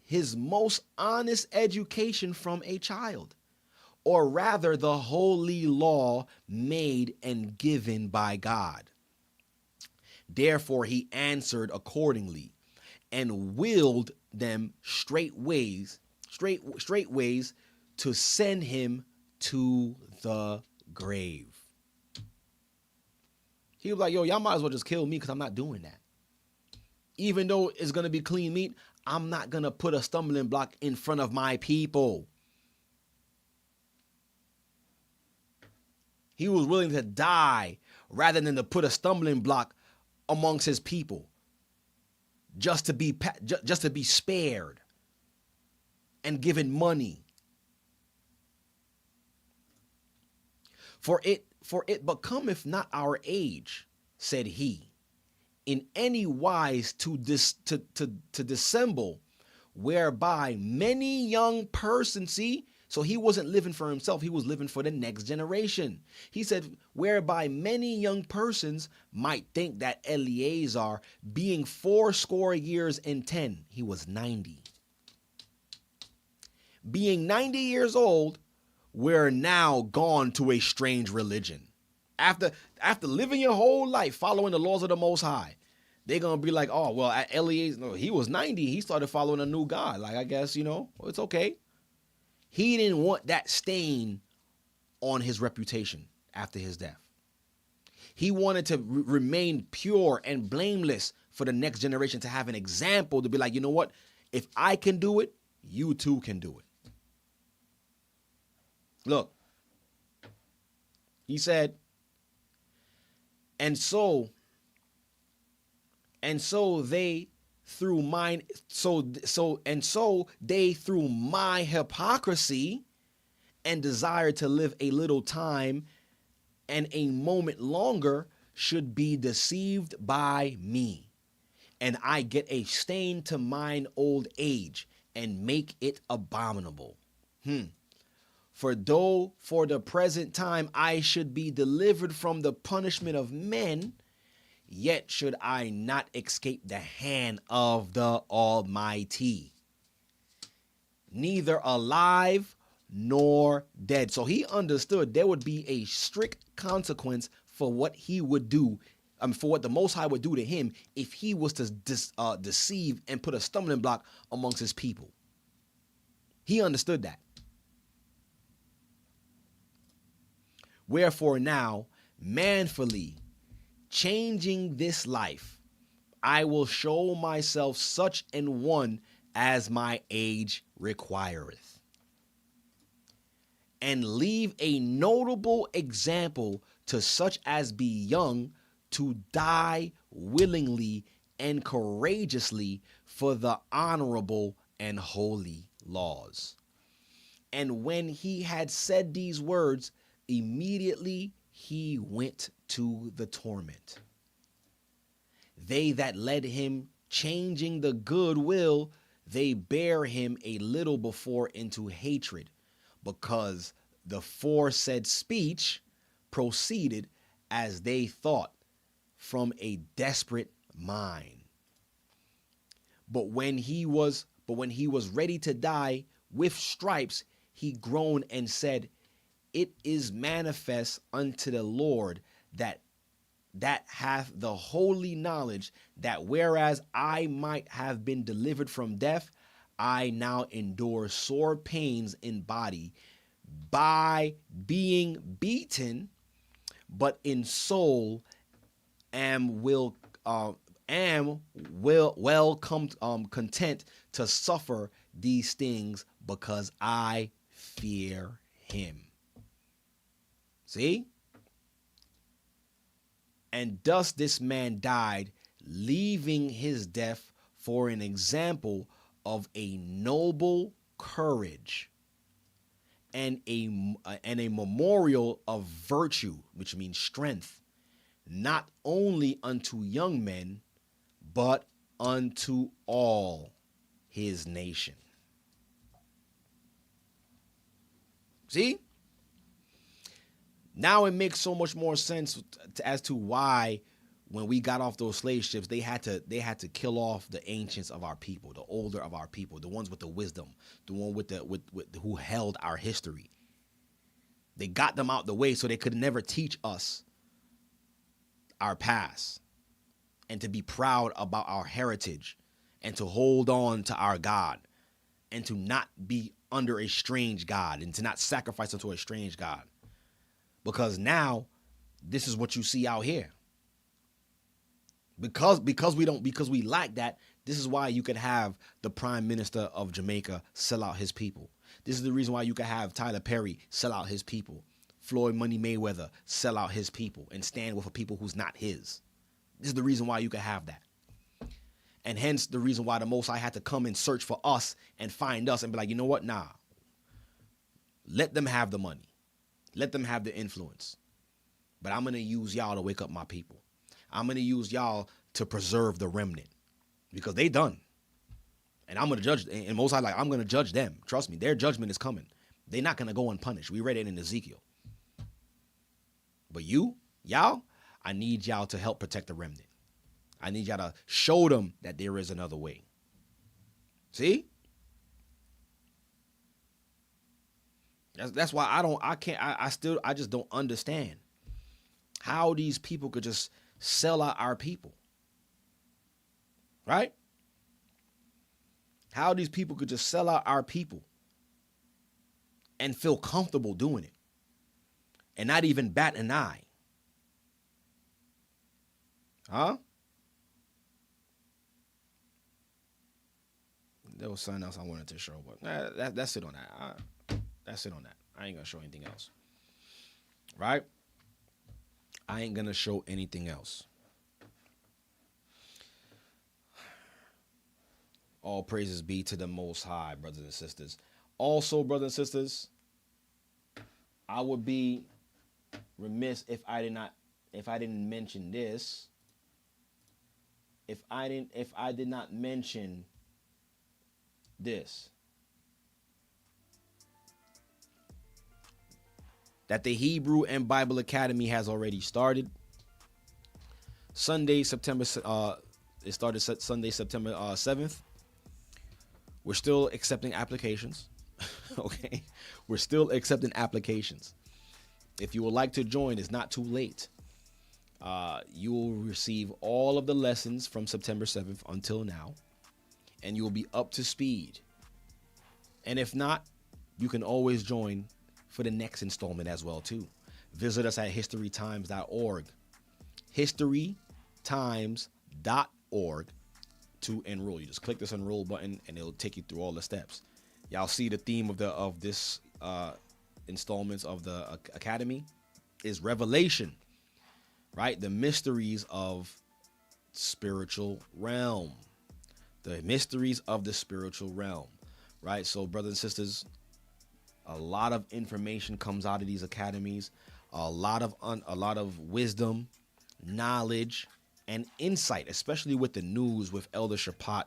his most honest education from a child, or rather the holy law made and given by God. Therefore he answered accordingly, and willed them straightways to send him to the grave. He was like, yo, y'all might as well just kill me because I'm not doing that. Even though it's going to be clean meat, I'm not going to put a stumbling block in front of my people. He was willing to die rather than to put a stumbling block amongst his people, just to be spared and given money. For it becometh not our age, said he, in any wise to dissemble, whereby many young persons, see, so he wasn't living for himself, he was living for the next generation. He said, whereby many young persons might think that Eleazar, being 80 years and 10, he was 90. Being 90 years old, we're now gone to a strange religion. After living your whole life following the laws of the Most High, they're going to be like, oh, well, at Eleazar, no, he was 90. He started following a new God. Like, I guess, it's okay. He didn't want that stain on his reputation after his death. He wanted to remain pure and blameless for the next generation, to have an example, to be like, you know what? If I can do it, you too can do it. Look, he said, and so they through my hypocrisy and desire to live a little time and a moment longer should be deceived by me, and I get a stain to mine old age and make it abominable. For though for the present time I should be delivered from the punishment of men, yet should I not escape the hand of the Almighty, neither alive nor dead. So he understood there would be a strict consequence for what he would do, for what the Most High would do to him if he was to deceive and put a stumbling block amongst his people. He understood that. Wherefore now, manfully changing this life, I will show myself such an one as my age requireth, and leave a notable example to such as be young to die willingly and courageously for the honorable and holy laws. And when he had said these words, immediately he went to the torment. They that led him, changing the good will, they bear him a little before into hatred, because the foresaid speech proceeded, as they thought, from a desperate mind. But when he was ready to die with stripes, he groaned and said, It is manifest unto the Lord that hath the holy knowledge, that whereas I might have been delivered from death, I now endure sore pains in body by being beaten, but in soul am content to suffer these things, because I fear him. See? And thus this man died, leaving his death for an example of a noble courage and a memorial of virtue, which means strength, not only unto young men, but unto all his nation. See? Now it makes so much more sense as to why, when we got off those slave ships, they had to kill off the ancients of our people, the older of our people, the ones with the wisdom, the one with who held our history. They got them out the way so they could never teach us our past, and to be proud about our heritage, and to hold on to our God, and to not be under a strange God, and to not sacrifice unto a strange God. Because now this is what you see out here. Because we lack that, this is why you could have the Prime Minister of Jamaica sell out his people. This is the reason why you could have Tyler Perry sell out his people. Floyd Money Mayweather sell out his people and stand with a people who's not his. This is the reason why you could have that. And hence the reason why the Most High had to come and search for us and find us and be like, you know what? Nah. Let them have the money. Let them have the influence. But I'm going to use y'all to wake up my people. I'm going to use y'all to preserve the remnant, because they done. And I'm going to judge. And Most High, I'm going to judge them. Trust me, their judgment is coming. They're not going to go unpunished. We read it in Ezekiel. But y'all, I need y'all to help protect the remnant. I need y'all to show them that there is another way. See? That's why I just don't understand how these people could just sell out our people. Right? How these people could just sell out our people and feel comfortable doing it and not even bat an eye. Huh? There was something else I wanted to show, but that's it on that. That's it on that. I ain't going to show anything else. Right? I ain't going to show anything else. All praises be to the Most High, brothers and sisters. Also, brothers and sisters, I would be remiss if I didn't mention this. If I did not mention this. That the Hebrew and Bible Academy has already started. It started Sunday, September 7th. We're still accepting applications. Okay? We're still accepting applications. If you would like to join, it's not too late. You will receive all of the lessons from September 7th until now, and you will be up to speed. And if not, you can always join for the next installment as well too. Visit us at historytimes.org. historytimes.org to enroll. You just click this enroll button and it'll take you through all the steps. Y'all see the theme of this installments of the academy is revelation. right? The mysteries of spiritual realm. The mysteries of the spiritual realm, right? So, brothers and sisters, a lot of information comes out of these academies, a lot of wisdom, knowledge, and insight, especially with the news with Elder Rawchaa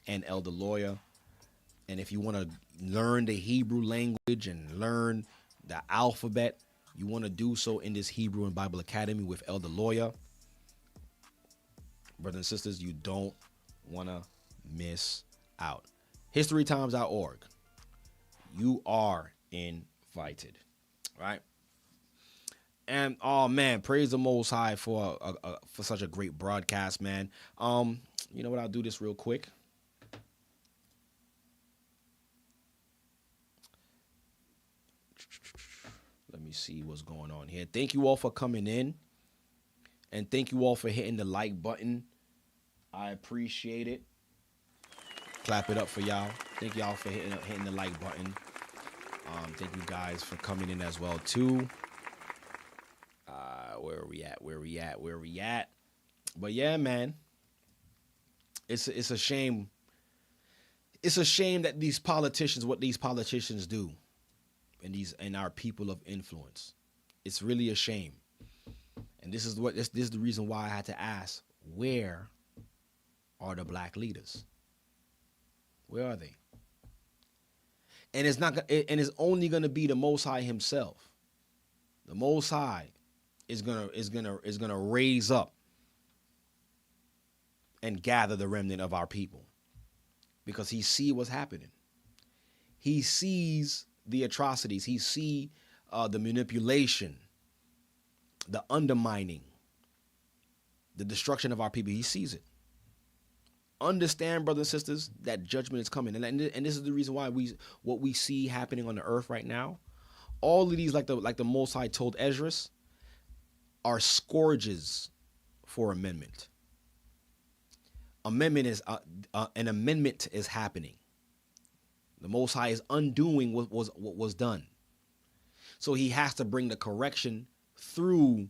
and Elder Lawya. And if you want to learn the Hebrew language and learn the alphabet, you want to do so in this Hebrew and Bible Academy with Elder Lawya. Brothers and sisters, you don't want to miss out. HistoryTimes.org. You are invited, right? And oh man, praise the Most High for such a great broadcast, man. You know what? I'll do this real quick. Let me see what's going on here. Thank you all for coming in, and thank you all for hitting the like button. I appreciate it. Clap it up for y'all. Thank y'all for hitting the like button. Thank you guys for coming in as well too. Where are we at? But yeah, man, it's a shame. It's a shame that what these politicians do, and our people of influence. It's really a shame. And this is the reason why I had to ask, where are the black leaders? Where are they? And it's only gonna be the Most High Himself. The Most High is gonna raise up and gather the remnant of our people, because He see what's happening. He sees the atrocities. He see the manipulation, the undermining, the destruction of our people. He sees it. Understand, brothers and sisters, that judgment is coming, and this is the reason why what we see happening on the earth right now. All of these, like the Most High told Esdras, are scourges for amendment. An amendment is happening. The Most High is undoing what was done. So He has to bring the correction through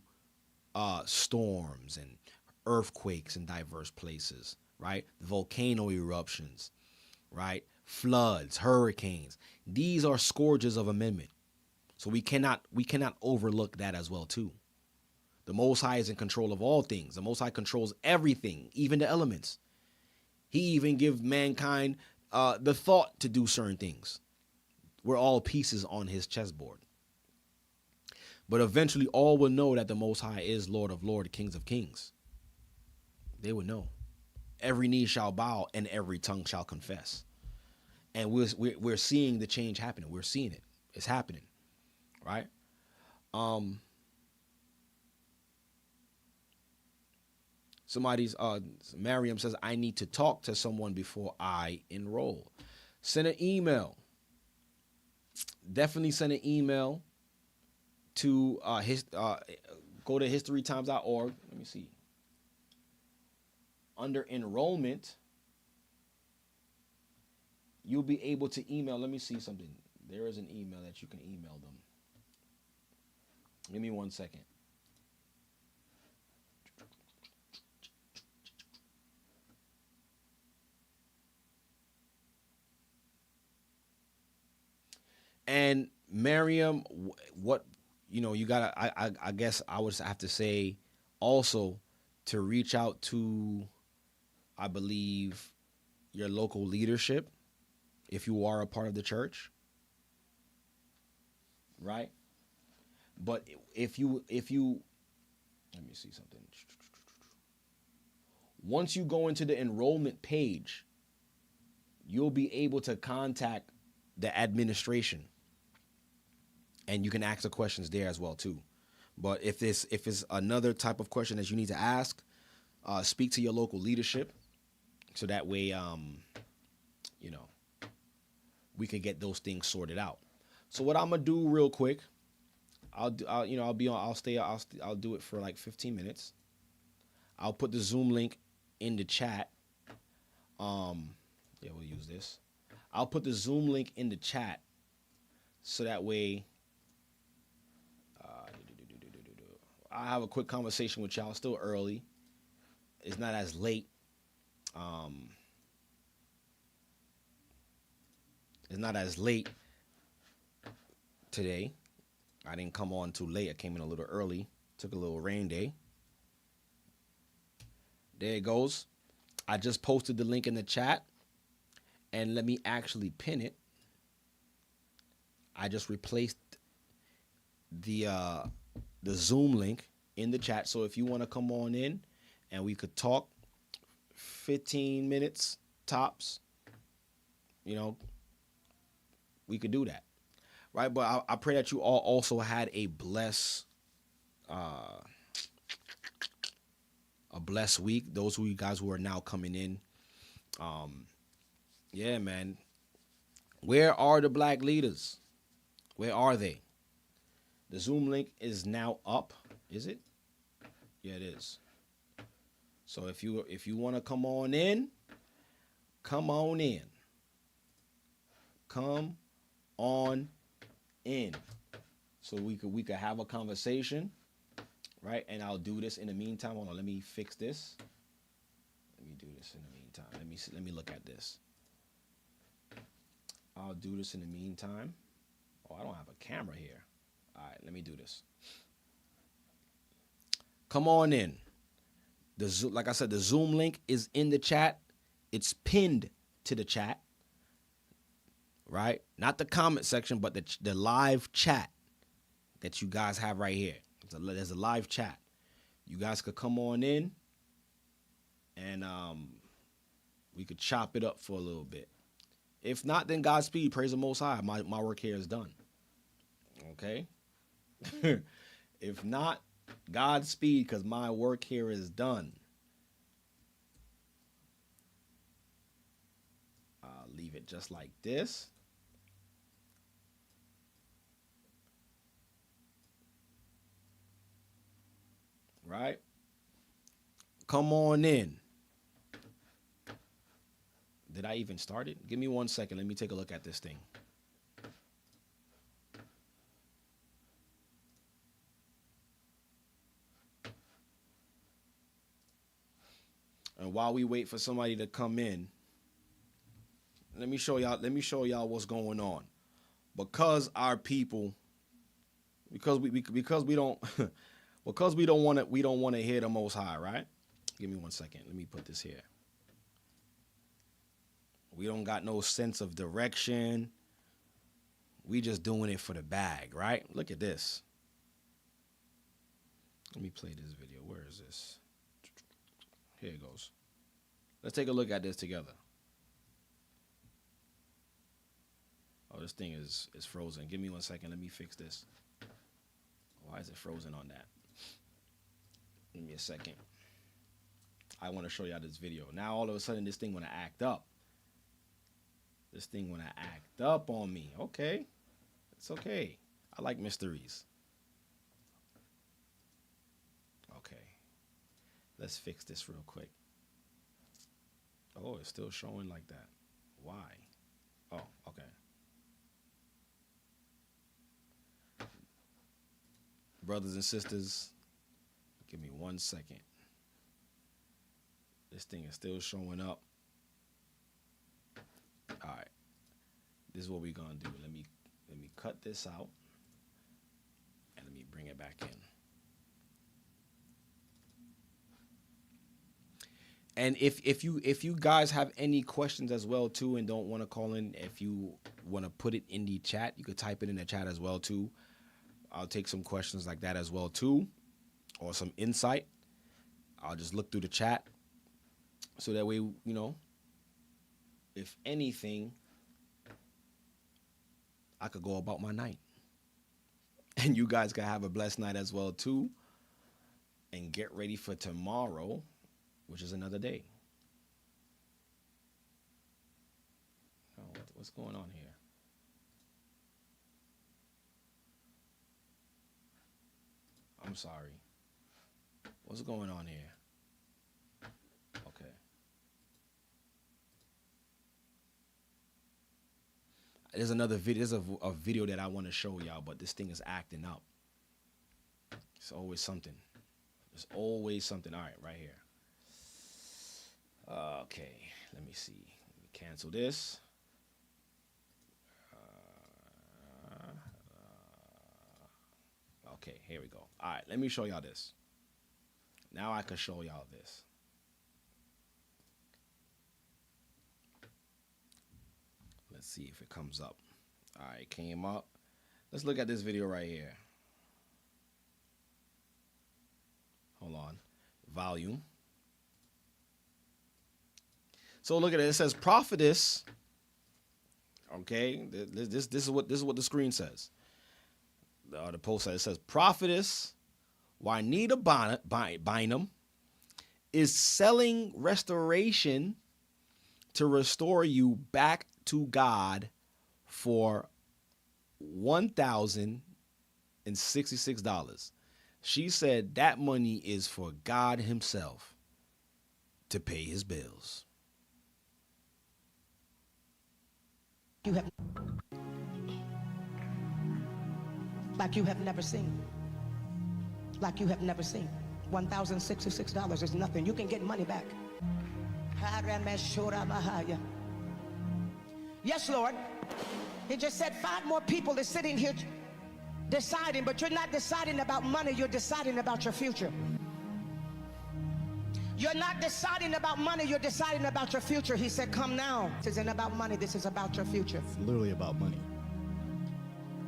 storms and earthquakes in diverse places. Right? Volcano eruptions, right? Floods, hurricanes. These are scourges of amendment. So we cannot overlook that as well too. The Most High is in control of all things. The Most High controls everything, even the elements. He even gives mankind the thought to do certain things. We're all pieces on His chessboard. But eventually all will know that the Most High is Lord of Lords, Kings of Kings. They will know. Every knee shall bow and every tongue shall confess. And we're seeing the change happening. We're seeing it. It's happening, right? Mariam says, I need to talk to someone before I enroll. Send an email. Definitely send an email to go to historytimes.org. Let me see. Under enrollment, you'll be able to email. Let me see something. There is an email that you can email them. Give me 1 second. And Miriam, you gotta, I guess I would have to say also to reach out to, I believe, your local leadership, if you are a part of the church, right? But if you, let me see something. Once you go into the enrollment page, you'll be able to contact the administration, and you can ask the questions there as well too. But if it's another type of question that you need to ask, speak to your local leadership, so that way, we can get those things sorted out. So what I'm gonna do real quick, I'll do it for like 15 minutes. I'll put the Zoom link in the chat. We'll use this. I'll put the Zoom link in the chat, so that way, I have a quick conversation with y'all. Still early. It's not as late. It's not as late today. I didn't come on too late. I came in a little early. Took a little rain day. There it goes. I just posted the link in the chat. And let me actually pin it. I just replaced the Zoom link in the chat. So if you want to come on in and we could talk 15 minutes tops, you know, we could do that. Right? But I pray that you all also had a blessed week. Those of you guys who are now coming in. Yeah, man. Where are the black leaders? Where are they? The Zoom link is now up. Is it? Yeah, it is. So if you want to come on in, come on in. Come on in. So we could have a conversation, right? And I'll do this in the meantime. Hold on, let me fix this. Let me do this in the meantime. Let me look at this. I'll do this in the meantime. Oh, I don't have a camera here. All right, let me do this. Come on in. Like I said, the Zoom link is in the chat. It's pinned to the chat, right? Not the comment section, but the live chat that you guys have right here. There's a live chat. You guys could come on in, and we could chop it up for a little bit. If not, then Godspeed. Praise the Most High. My work here is done. Okay? If not, Godspeed, because my work here is done. I'll leave it just like this. Right? Come on in. Did I even start it? Give me 1 second. Let me take a look at this thing. And while we wait for somebody to come in, let me show y'all what's going on. Because our people, because we don't because we don't want to hear the Most High, right? Give me 1 second. Let me put this here. We don't got no sense of direction. We just doing it for the bag, right? Look at this. Let me play this video. Where is this? Here it goes. Let's take a look at this together. Oh, this thing is frozen. Give me 1 second. Let me fix this. Why is it frozen on that? Give me a second. I want to show y'all this video. Now all of a sudden this thing want to act up. This thing want to act up on me. Okay. It's okay. I like mysteries. Okay. Let's fix this real quick. Oh, it's still showing like that. Why? Oh, okay. Brothers and sisters, give me 1 second. This thing is still showing up. All right. This is what we're going to do. Let me cut this out. And let me bring it back in. And if you guys have any questions as well too and don't want to call in, if you want to put it in the chat, you could type it in the chat as well too. I'll take some questions like that as well too, or some insight. I'll just look through the chat. So that way, you know, if anything, I could go about my night. And you guys can have a blessed night as well too. And get ready for tomorrow, which is another day. Oh, what's going on here? I'm sorry. What's going on here? Okay. There's another video. There's a video that I want to show y'all, but this thing is acting up. It's always something. There's always something. All right, right here. Okay, let me see. Let me cancel this. Okay, here we go. All right, let me show y'all this. Now I can show y'all this. Let's see if it comes up. All right, it came up. Let's look at this video right here. Hold on. Volume. So look at it. It says prophetess. Okay, this is what the screen says. The post says, it says prophetess Juanita Bynum is selling restoration to restore you back to God for $1,066. She said that money is for God himself to pay his bills. You have, like you have never seen. Like you have never seen. $1,066 is nothing. You can get money back. Yes, Lord. He just said 5 more people are sitting here deciding, but you're not deciding about money, you're deciding about your future. You're not deciding about money, you're deciding about your future. He said, come now. This isn't about money, this is about your future. It's literally about money.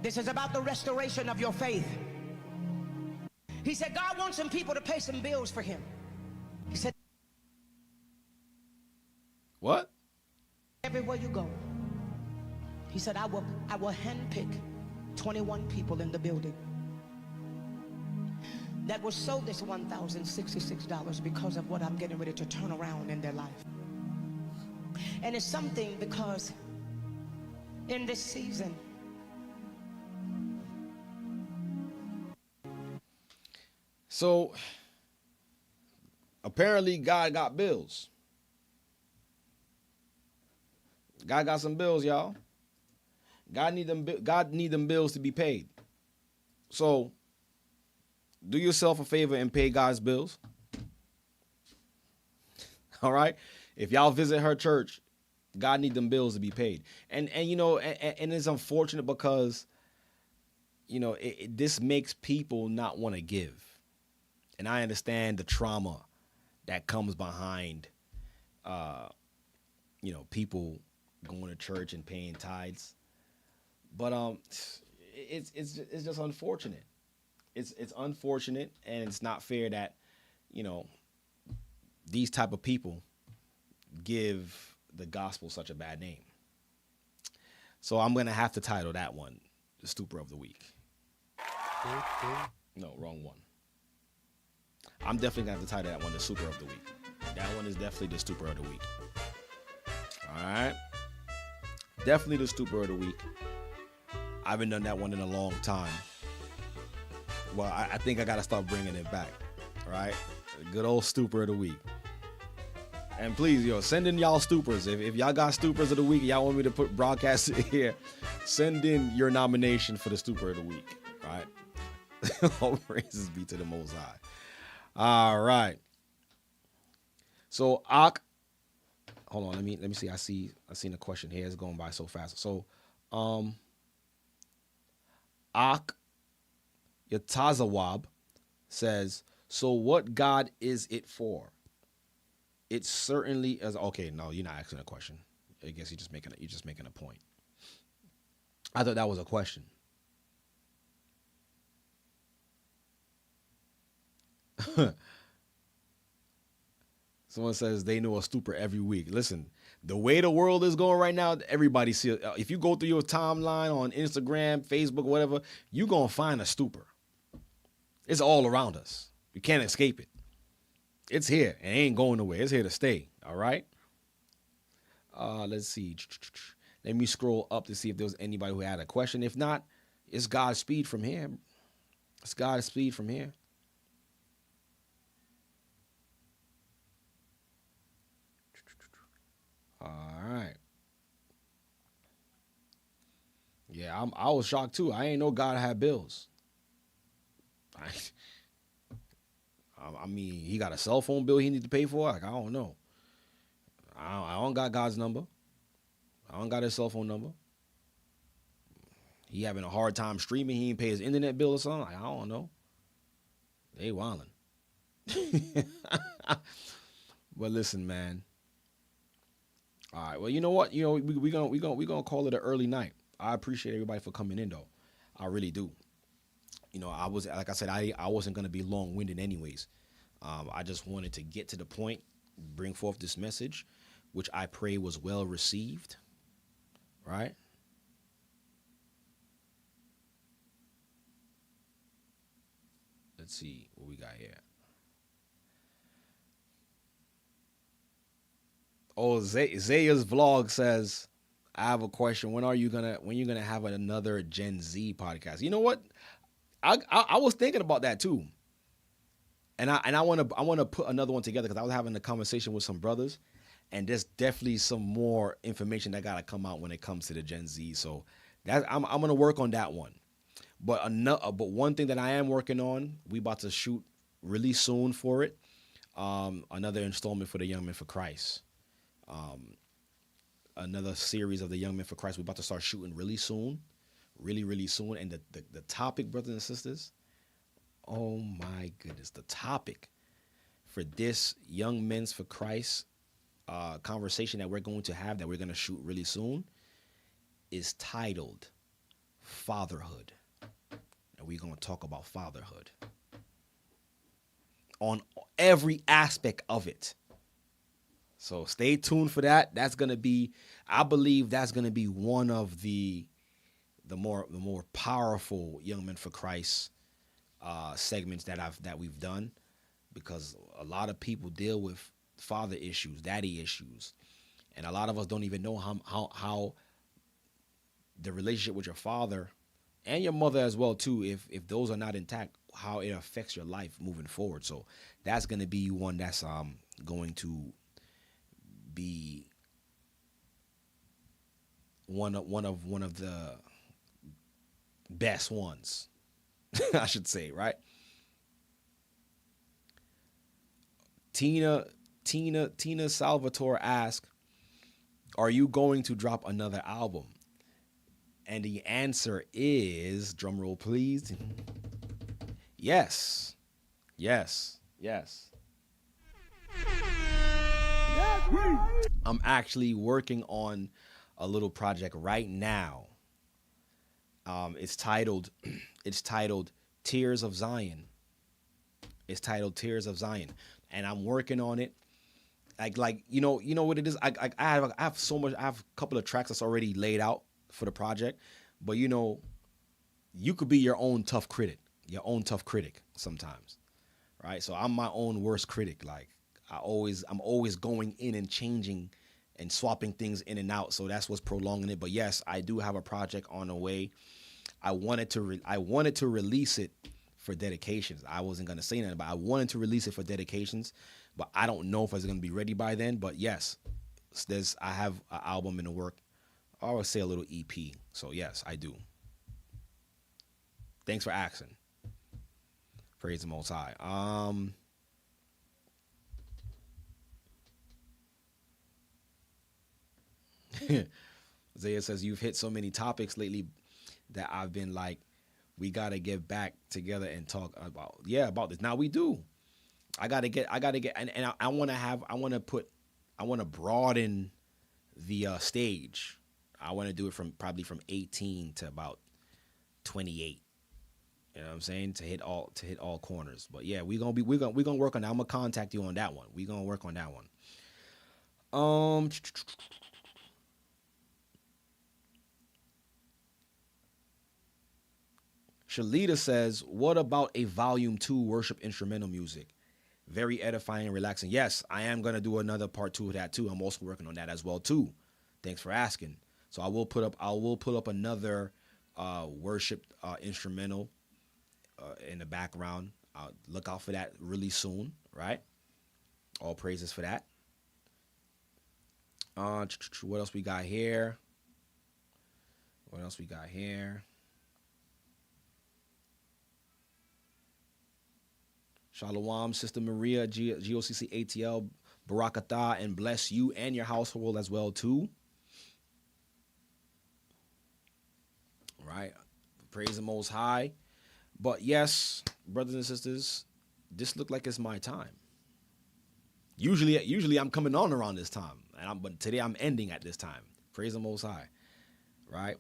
This is about the restoration of your faith. He said, God wants some people to pay some bills for him. He said, what? Everywhere you go. He said, I will handpick 21 people in the building that will sow this $1,066 because of what I'm getting ready to turn around in their life. And it's something because in this season, so apparently God got bills. God got some bills, y'all. God need them bills to be paid. So do yourself a favor and pay God's bills. All right? If y'all visit her church, God need them bills to be paid. And you know, and it's unfortunate because, you know, this makes people not want to give. And I understand the trauma that comes behind, you know, people going to church and paying tithes. But it's just unfortunate. It's unfortunate, and it's not fair that, you know, these type of people give the gospel such a bad name. So I'm gonna have to title that one the Stooper of the Week. No, wrong one. I'm definitely gonna have to title that one the Stooper of the Week. That one is definitely the Stooper of the Week. All right, definitely the Stooper of the Week. I haven't done that one in a long time. Well, I think I got to start bringing it back, all right? Good old Stooper of the Week. And please, yo, send in y'all Stoopers. If y'all got Stoopers of the Week, y'all want me to broadcast it here, send in your nomination for the Stooper of the Week, all right? All praises be to the Most High. All right. So, hold on, let me see. I seen a question here. It's going by so fast. So, Yatazawab says, so what God is it for? It certainly is. Okay, no, you're not asking a question. I guess you're just making a point. I thought that was a question. Someone says they know a Stooper every week. Listen, the way the world is going right now, everybody see it. If you go through your timeline on Instagram, Facebook, whatever, you're going to find a Stooper. It's all around us. You can't escape it. It's here and it ain't going nowhere. It's here to stay. All right. Let's see. Let me scroll up to see if there was anybody who had a question. If not, it's Godspeed from here. It's Godspeed from here. All right. Yeah, I was shocked too. I ain't know God had bills. I mean, he got a cell phone bill he need to pay for. Like, I don't know. I don't got God's number. I don't got his cell phone number. He having a hard time streaming. He ain't pay his internet bill or something. Like, I don't know. They wildin'. But listen, man. All right. Well, you know what? You know, we gonna call it an early night. I appreciate everybody for coming in, though. I really do. You know, I wasn't gonna be long-winded anyways. I just wanted to get to the point, bring forth this message, which I pray was well received. Right? Let's see what we got here. Oh, Zaya's vlog says, I have a question. When you gonna have another Gen Z podcast? You know what? I was thinking about that too. And I wanna put another one together because I was having a conversation with some brothers, and there's definitely some more information that gotta come out when it comes to the Gen Z. So I'm gonna work on that one. But one thing that I am working on, we about to shoot really soon for it. Another installment for the Young Men for Christ. Another series of the Young Men for Christ. We're about to start shooting really soon. Really, really soon. And the topic, brothers and sisters, oh my goodness, the topic for this Young Men's for Christ conversation that we're going to have, that we're going to shoot really soon, is titled Fatherhood. And we're going to talk about fatherhood on every aspect of it. So stay tuned for that. That's going to be, I believe that's going to be one of the more powerful Young Men for Christ segments that we've done, because a lot of people deal with father issues, daddy issues, and a lot of us don't even know how the relationship with your father and your mother as well too, if those are not intact, how it affects your life moving forward. So that's going to be one that's going to be one of the best ones, I should say, right? Tina Salvatore asked, are you going to drop another album? And the answer is, drum roll please, yes. I'm actually working on a little project right now. It's titled Tears of Zion. It's titled Tears of Zion, and I'm working on it. Like you know what it is. I have so much. I have a couple of tracks that's already laid out for the project, but you could be your own tough critic sometimes, right? So I'm my own worst critic. Like I'm always going in and changing and swapping things in and out. So that's what's prolonging it. But yes, I do have a project on the way. I wanted to release it for dedications. I wasn't gonna say nothing, but I wanted to release it for dedications. But I don't know if it's gonna be ready by then. But yes, I have an album in the work. I would say a little EP. So yes, I do. Thanks for asking. Praise the Most High. Zaya says, you've hit so many topics lately that I've been like, we got to get back together and talk about this. Now we do. I got to get, and I want to broaden the stage. I want to do it probably from 18 to about 28. You know what I'm saying? To hit all corners. But yeah, we're gonna work on that. I'm gonna contact you on that one. We're gonna work on that one. Shalita says, what about a volume 2 worship instrumental music? Very edifying and relaxing. Yes, I am gonna do another part 2 of that too. I'm also working on that as well too. Thanks for asking. So I will put up another worship instrumental in the background. Look out for that really soon, right? All praises for that. What else we got here? Shalom, Sister Maria, G.O.C.C. ATL, Barakatah, and bless you and your household as well, too. Right? Praise the Most High. But yes, brothers and sisters, this looked like it's my time. Usually I'm coming on around this time, but today I'm ending at this time. Praise the Most High. Right?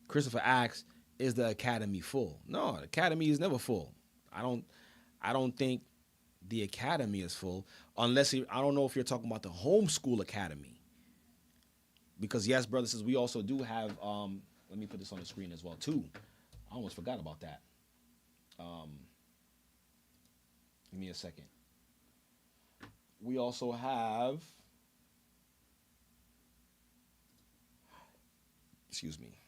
Christopher asks, is the academy full? No, the academy is never full. I don't think the academy is full unless I don't know if you're talking about the homeschool academy. Because yes, brothers, we also do have let me put this on the screen as well too. I almost forgot about that. Give me a second. We also have, excuse me,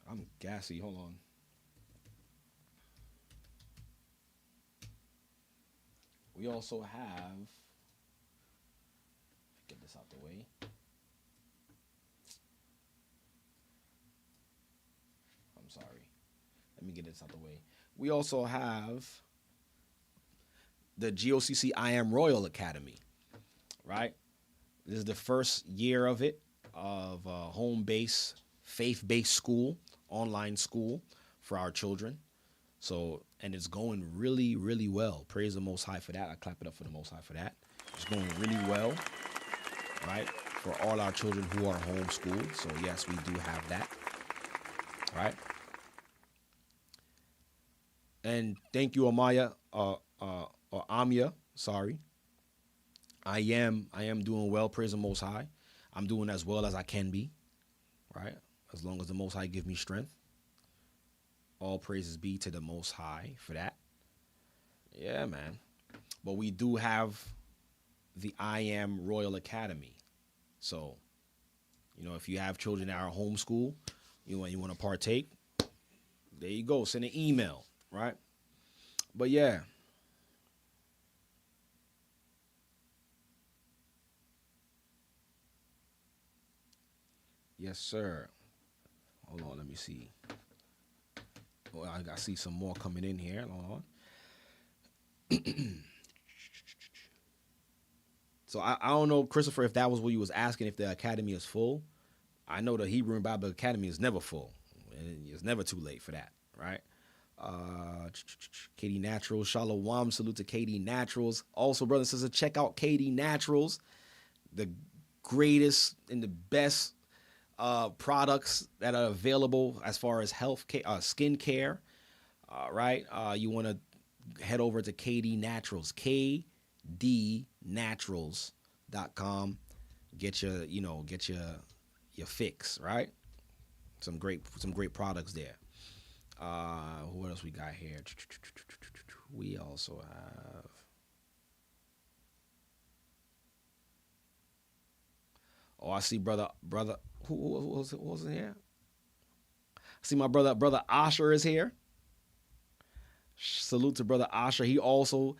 I'm gassy, hold on. We also have, get this out the way. I'm sorry. Let me get this out the way. We also have the G.O.C.C. I Am Royal Academy, right? This is the first year of it, of home-based, faith-based school, online school for our children. So, and it's going really, really well. Praise the Most High for that. I clap it up for the Most High for that. It's going really well, right? For all our children who are homeschooled. So yes, we do have that, right? And thank you, Amaya, or Amia, sorry. I am doing well, praise the Most High. I'm doing as well as I can be, right? As long as the Most High give me strength. All praises be to the Most High for that. Yeah, man. But we do have the I Am Royal Academy. So, if you have children that are homeschool, you want to partake, there you go. Send an email, right? But yeah. Yes, sir. Hold on, let me see. Oh, I see some more coming in here. Hold on. So I don't know, Christopher, if that was what you was asking, if the academy is full. I know the Hebrew and Bible Academy is never full. It's never too late for that, right? KD Naturals, Shalom, salute to KD Naturals. Also, brothers and sisters, check out KD Naturals, the greatest and the best products that are available as far as health care, skin care, right? You want to head over to KD Naturals, kdnaturals.com. Get your fix, right? Some great products there. What else we got here? We also have. Oh, I see brother. Who was in here? I see my brother Asher is here. Salute to brother Asher. He also,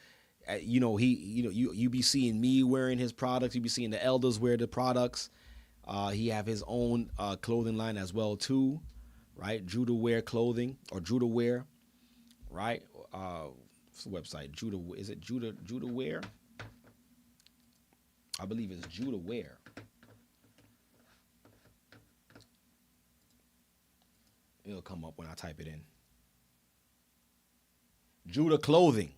you be seeing me wearing his products. You be seeing the elders wear the products. He have his own clothing line as well too, right? Judah Wear Clothing or Judah Wear, right? What's the website? Judah, is it Judah Wear? I believe it's Judah Wear. It'll come up when I type it in. Judah Clothing.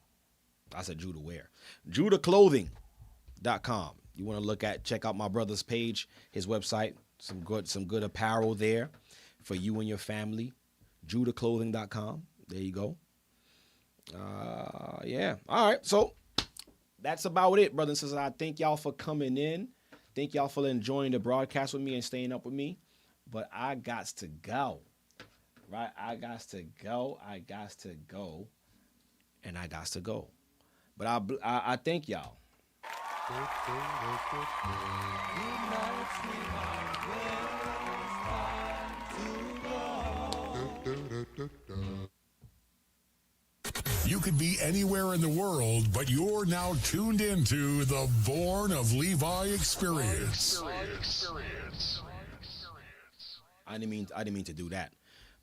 I said Judah Wear. JudahClothing.com. You want to check out my brother's page, his website. Some good apparel there for you and your family. JudahClothing.com. There you go. Yeah. All right. So that's about it, brothers and sisters. I thank y'all for coming in. Thank y'all for enjoying the broadcast with me and staying up with me. But I got to go. Right? I got to go. And I got to go. But I thank y'all. You could be anywhere in the world, but you're now tuned into the Born of Levi Experience. I didn't mean to do that.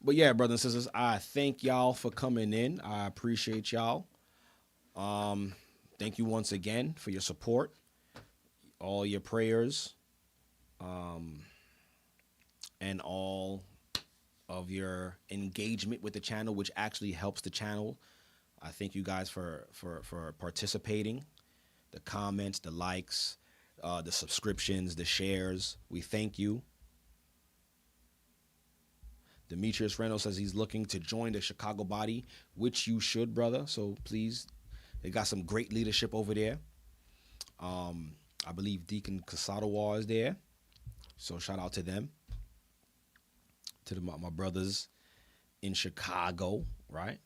But yeah, brothers and sisters, I thank y'all for coming in. I appreciate y'all. Thank you once again for your support, all your prayers, and all of your engagement with the channel, which actually helps the channel. I thank you guys for participating, the comments, the likes, the subscriptions, the shares. We thank you. Demetrius Reynolds says he's looking to join the Chicago body, which you should, brother. So please, they got some great leadership over there. I believe Deacon Casadawa is there. So shout out to them. To my brothers in Chicago, right?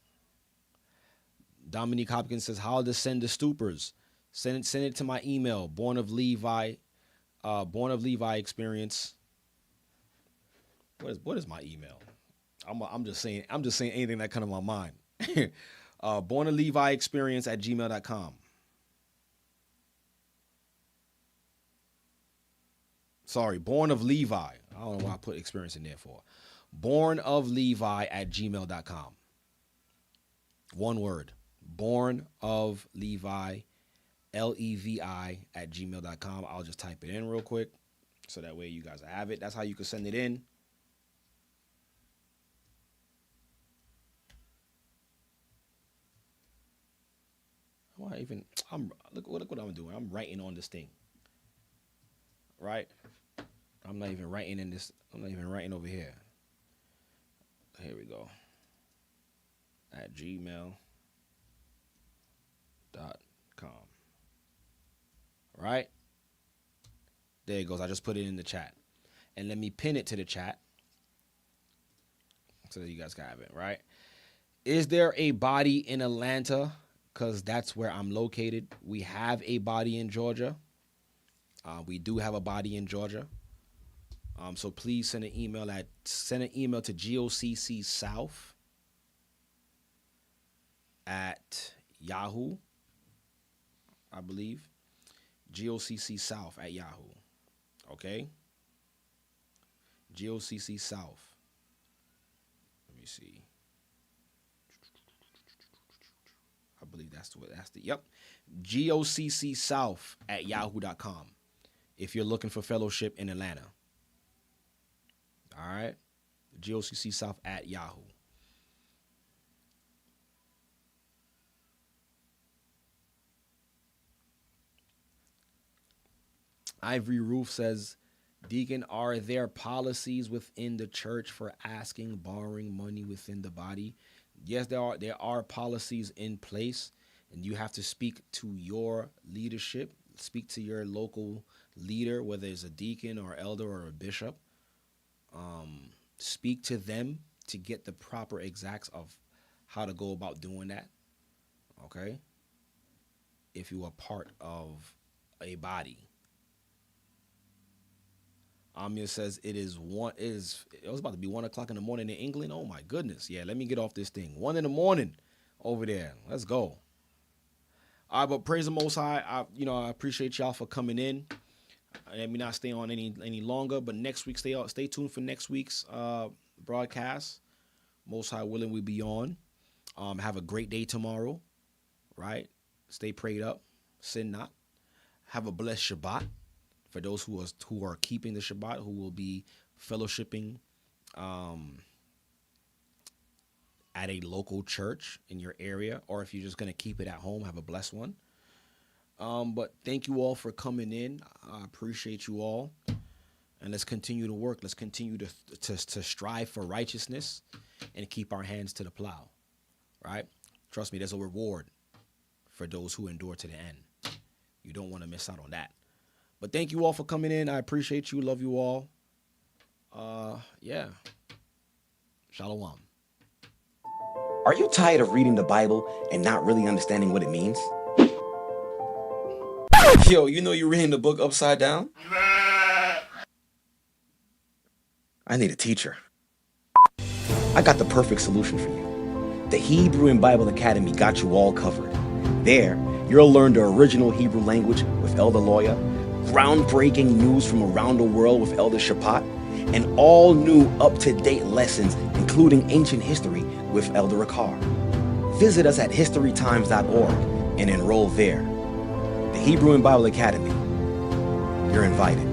Dominique Hopkins says, how to send the stoopers. Send it to my email, Born of Levi Experience. What is my email? I'm just saying anything that comes to my mind. Born of Levi Experience at gmail.com. Sorry, Born of Levi. I don't know why I put experience in there for. Born of Levi at gmail.com. One word. Born of Levi, Levi at gmail.com. I'll just type it in real quick so that way you guys have it. That's how you can send it in. Look what I'm doing. I'm writing on this thing. Right? I'm not even writing in this. I'm not even writing over here. Here we go. At gmail.com. Right? There it goes. I just put it in the chat. And let me pin it to the chat so that you guys can have it, right? Is there a body in Atlanta? Because that's where I'm located. We have a body in Georgia. We do have a body in Georgia. So please send an email to G.O.C.C. South at Yahoo, I believe. G.O.C.C. South at Yahoo. Okay? G.O.C.C. South. Let me see. I believe yep. G.O.C.C. South at yahoo.com. If you're looking for fellowship in Atlanta. All right. G.O.C.C. South at Yahoo. Ivory Roof says, Deacon, are there policies within the church for asking, borrowing money within the body? Yes, there are policies in place, and you have to speak to your leadership, speak to your local leader, whether it's a deacon or elder or a bishop. Speak to them to get the proper exacts of how to go about doing that. Okay? If you are part of a body. Amir says it was about to be 1 o'clock in the morning in England. Oh my goodness. Yeah, let me get off this thing. 1 in the morning over there. Let's go. All right, but praise the Most High. I appreciate y'all for coming in. Let me not stay on any longer, but next week, stay tuned for next week's broadcast. Most High willing, we'll be on. Have a great day tomorrow, right? Stay prayed up, sin not. Have a blessed Shabbat for those who are keeping the Shabbat, who will be fellowshipping at a local church in your area, or if you're just gonna keep it at home, have a blessed one. But thank you all for coming in. I appreciate you all. And let's continue to work. Let's continue to strive for righteousness and keep our hands to the plow. Right? Trust me, there's a reward for those who endure to the end. You don't want to miss out on that. But thank you all for coming in. I appreciate you. Love you all. Yeah. Shalom. Are you tired of reading the Bible and not really understanding what it means? Yo, you know you're reading the book upside down? I need a teacher. I got the perfect solution for you. The Hebrew and Bible Academy got you all covered. There, you'll learn the original Hebrew language with Elder Lawya, groundbreaking news from around the world with Elder Rawchaa, and all new up-to-date lessons, including including ancient history with Elder Rawchaa. Visit us at historytimes.org and enroll there. The Hebrew and Bible Academy. You're invited.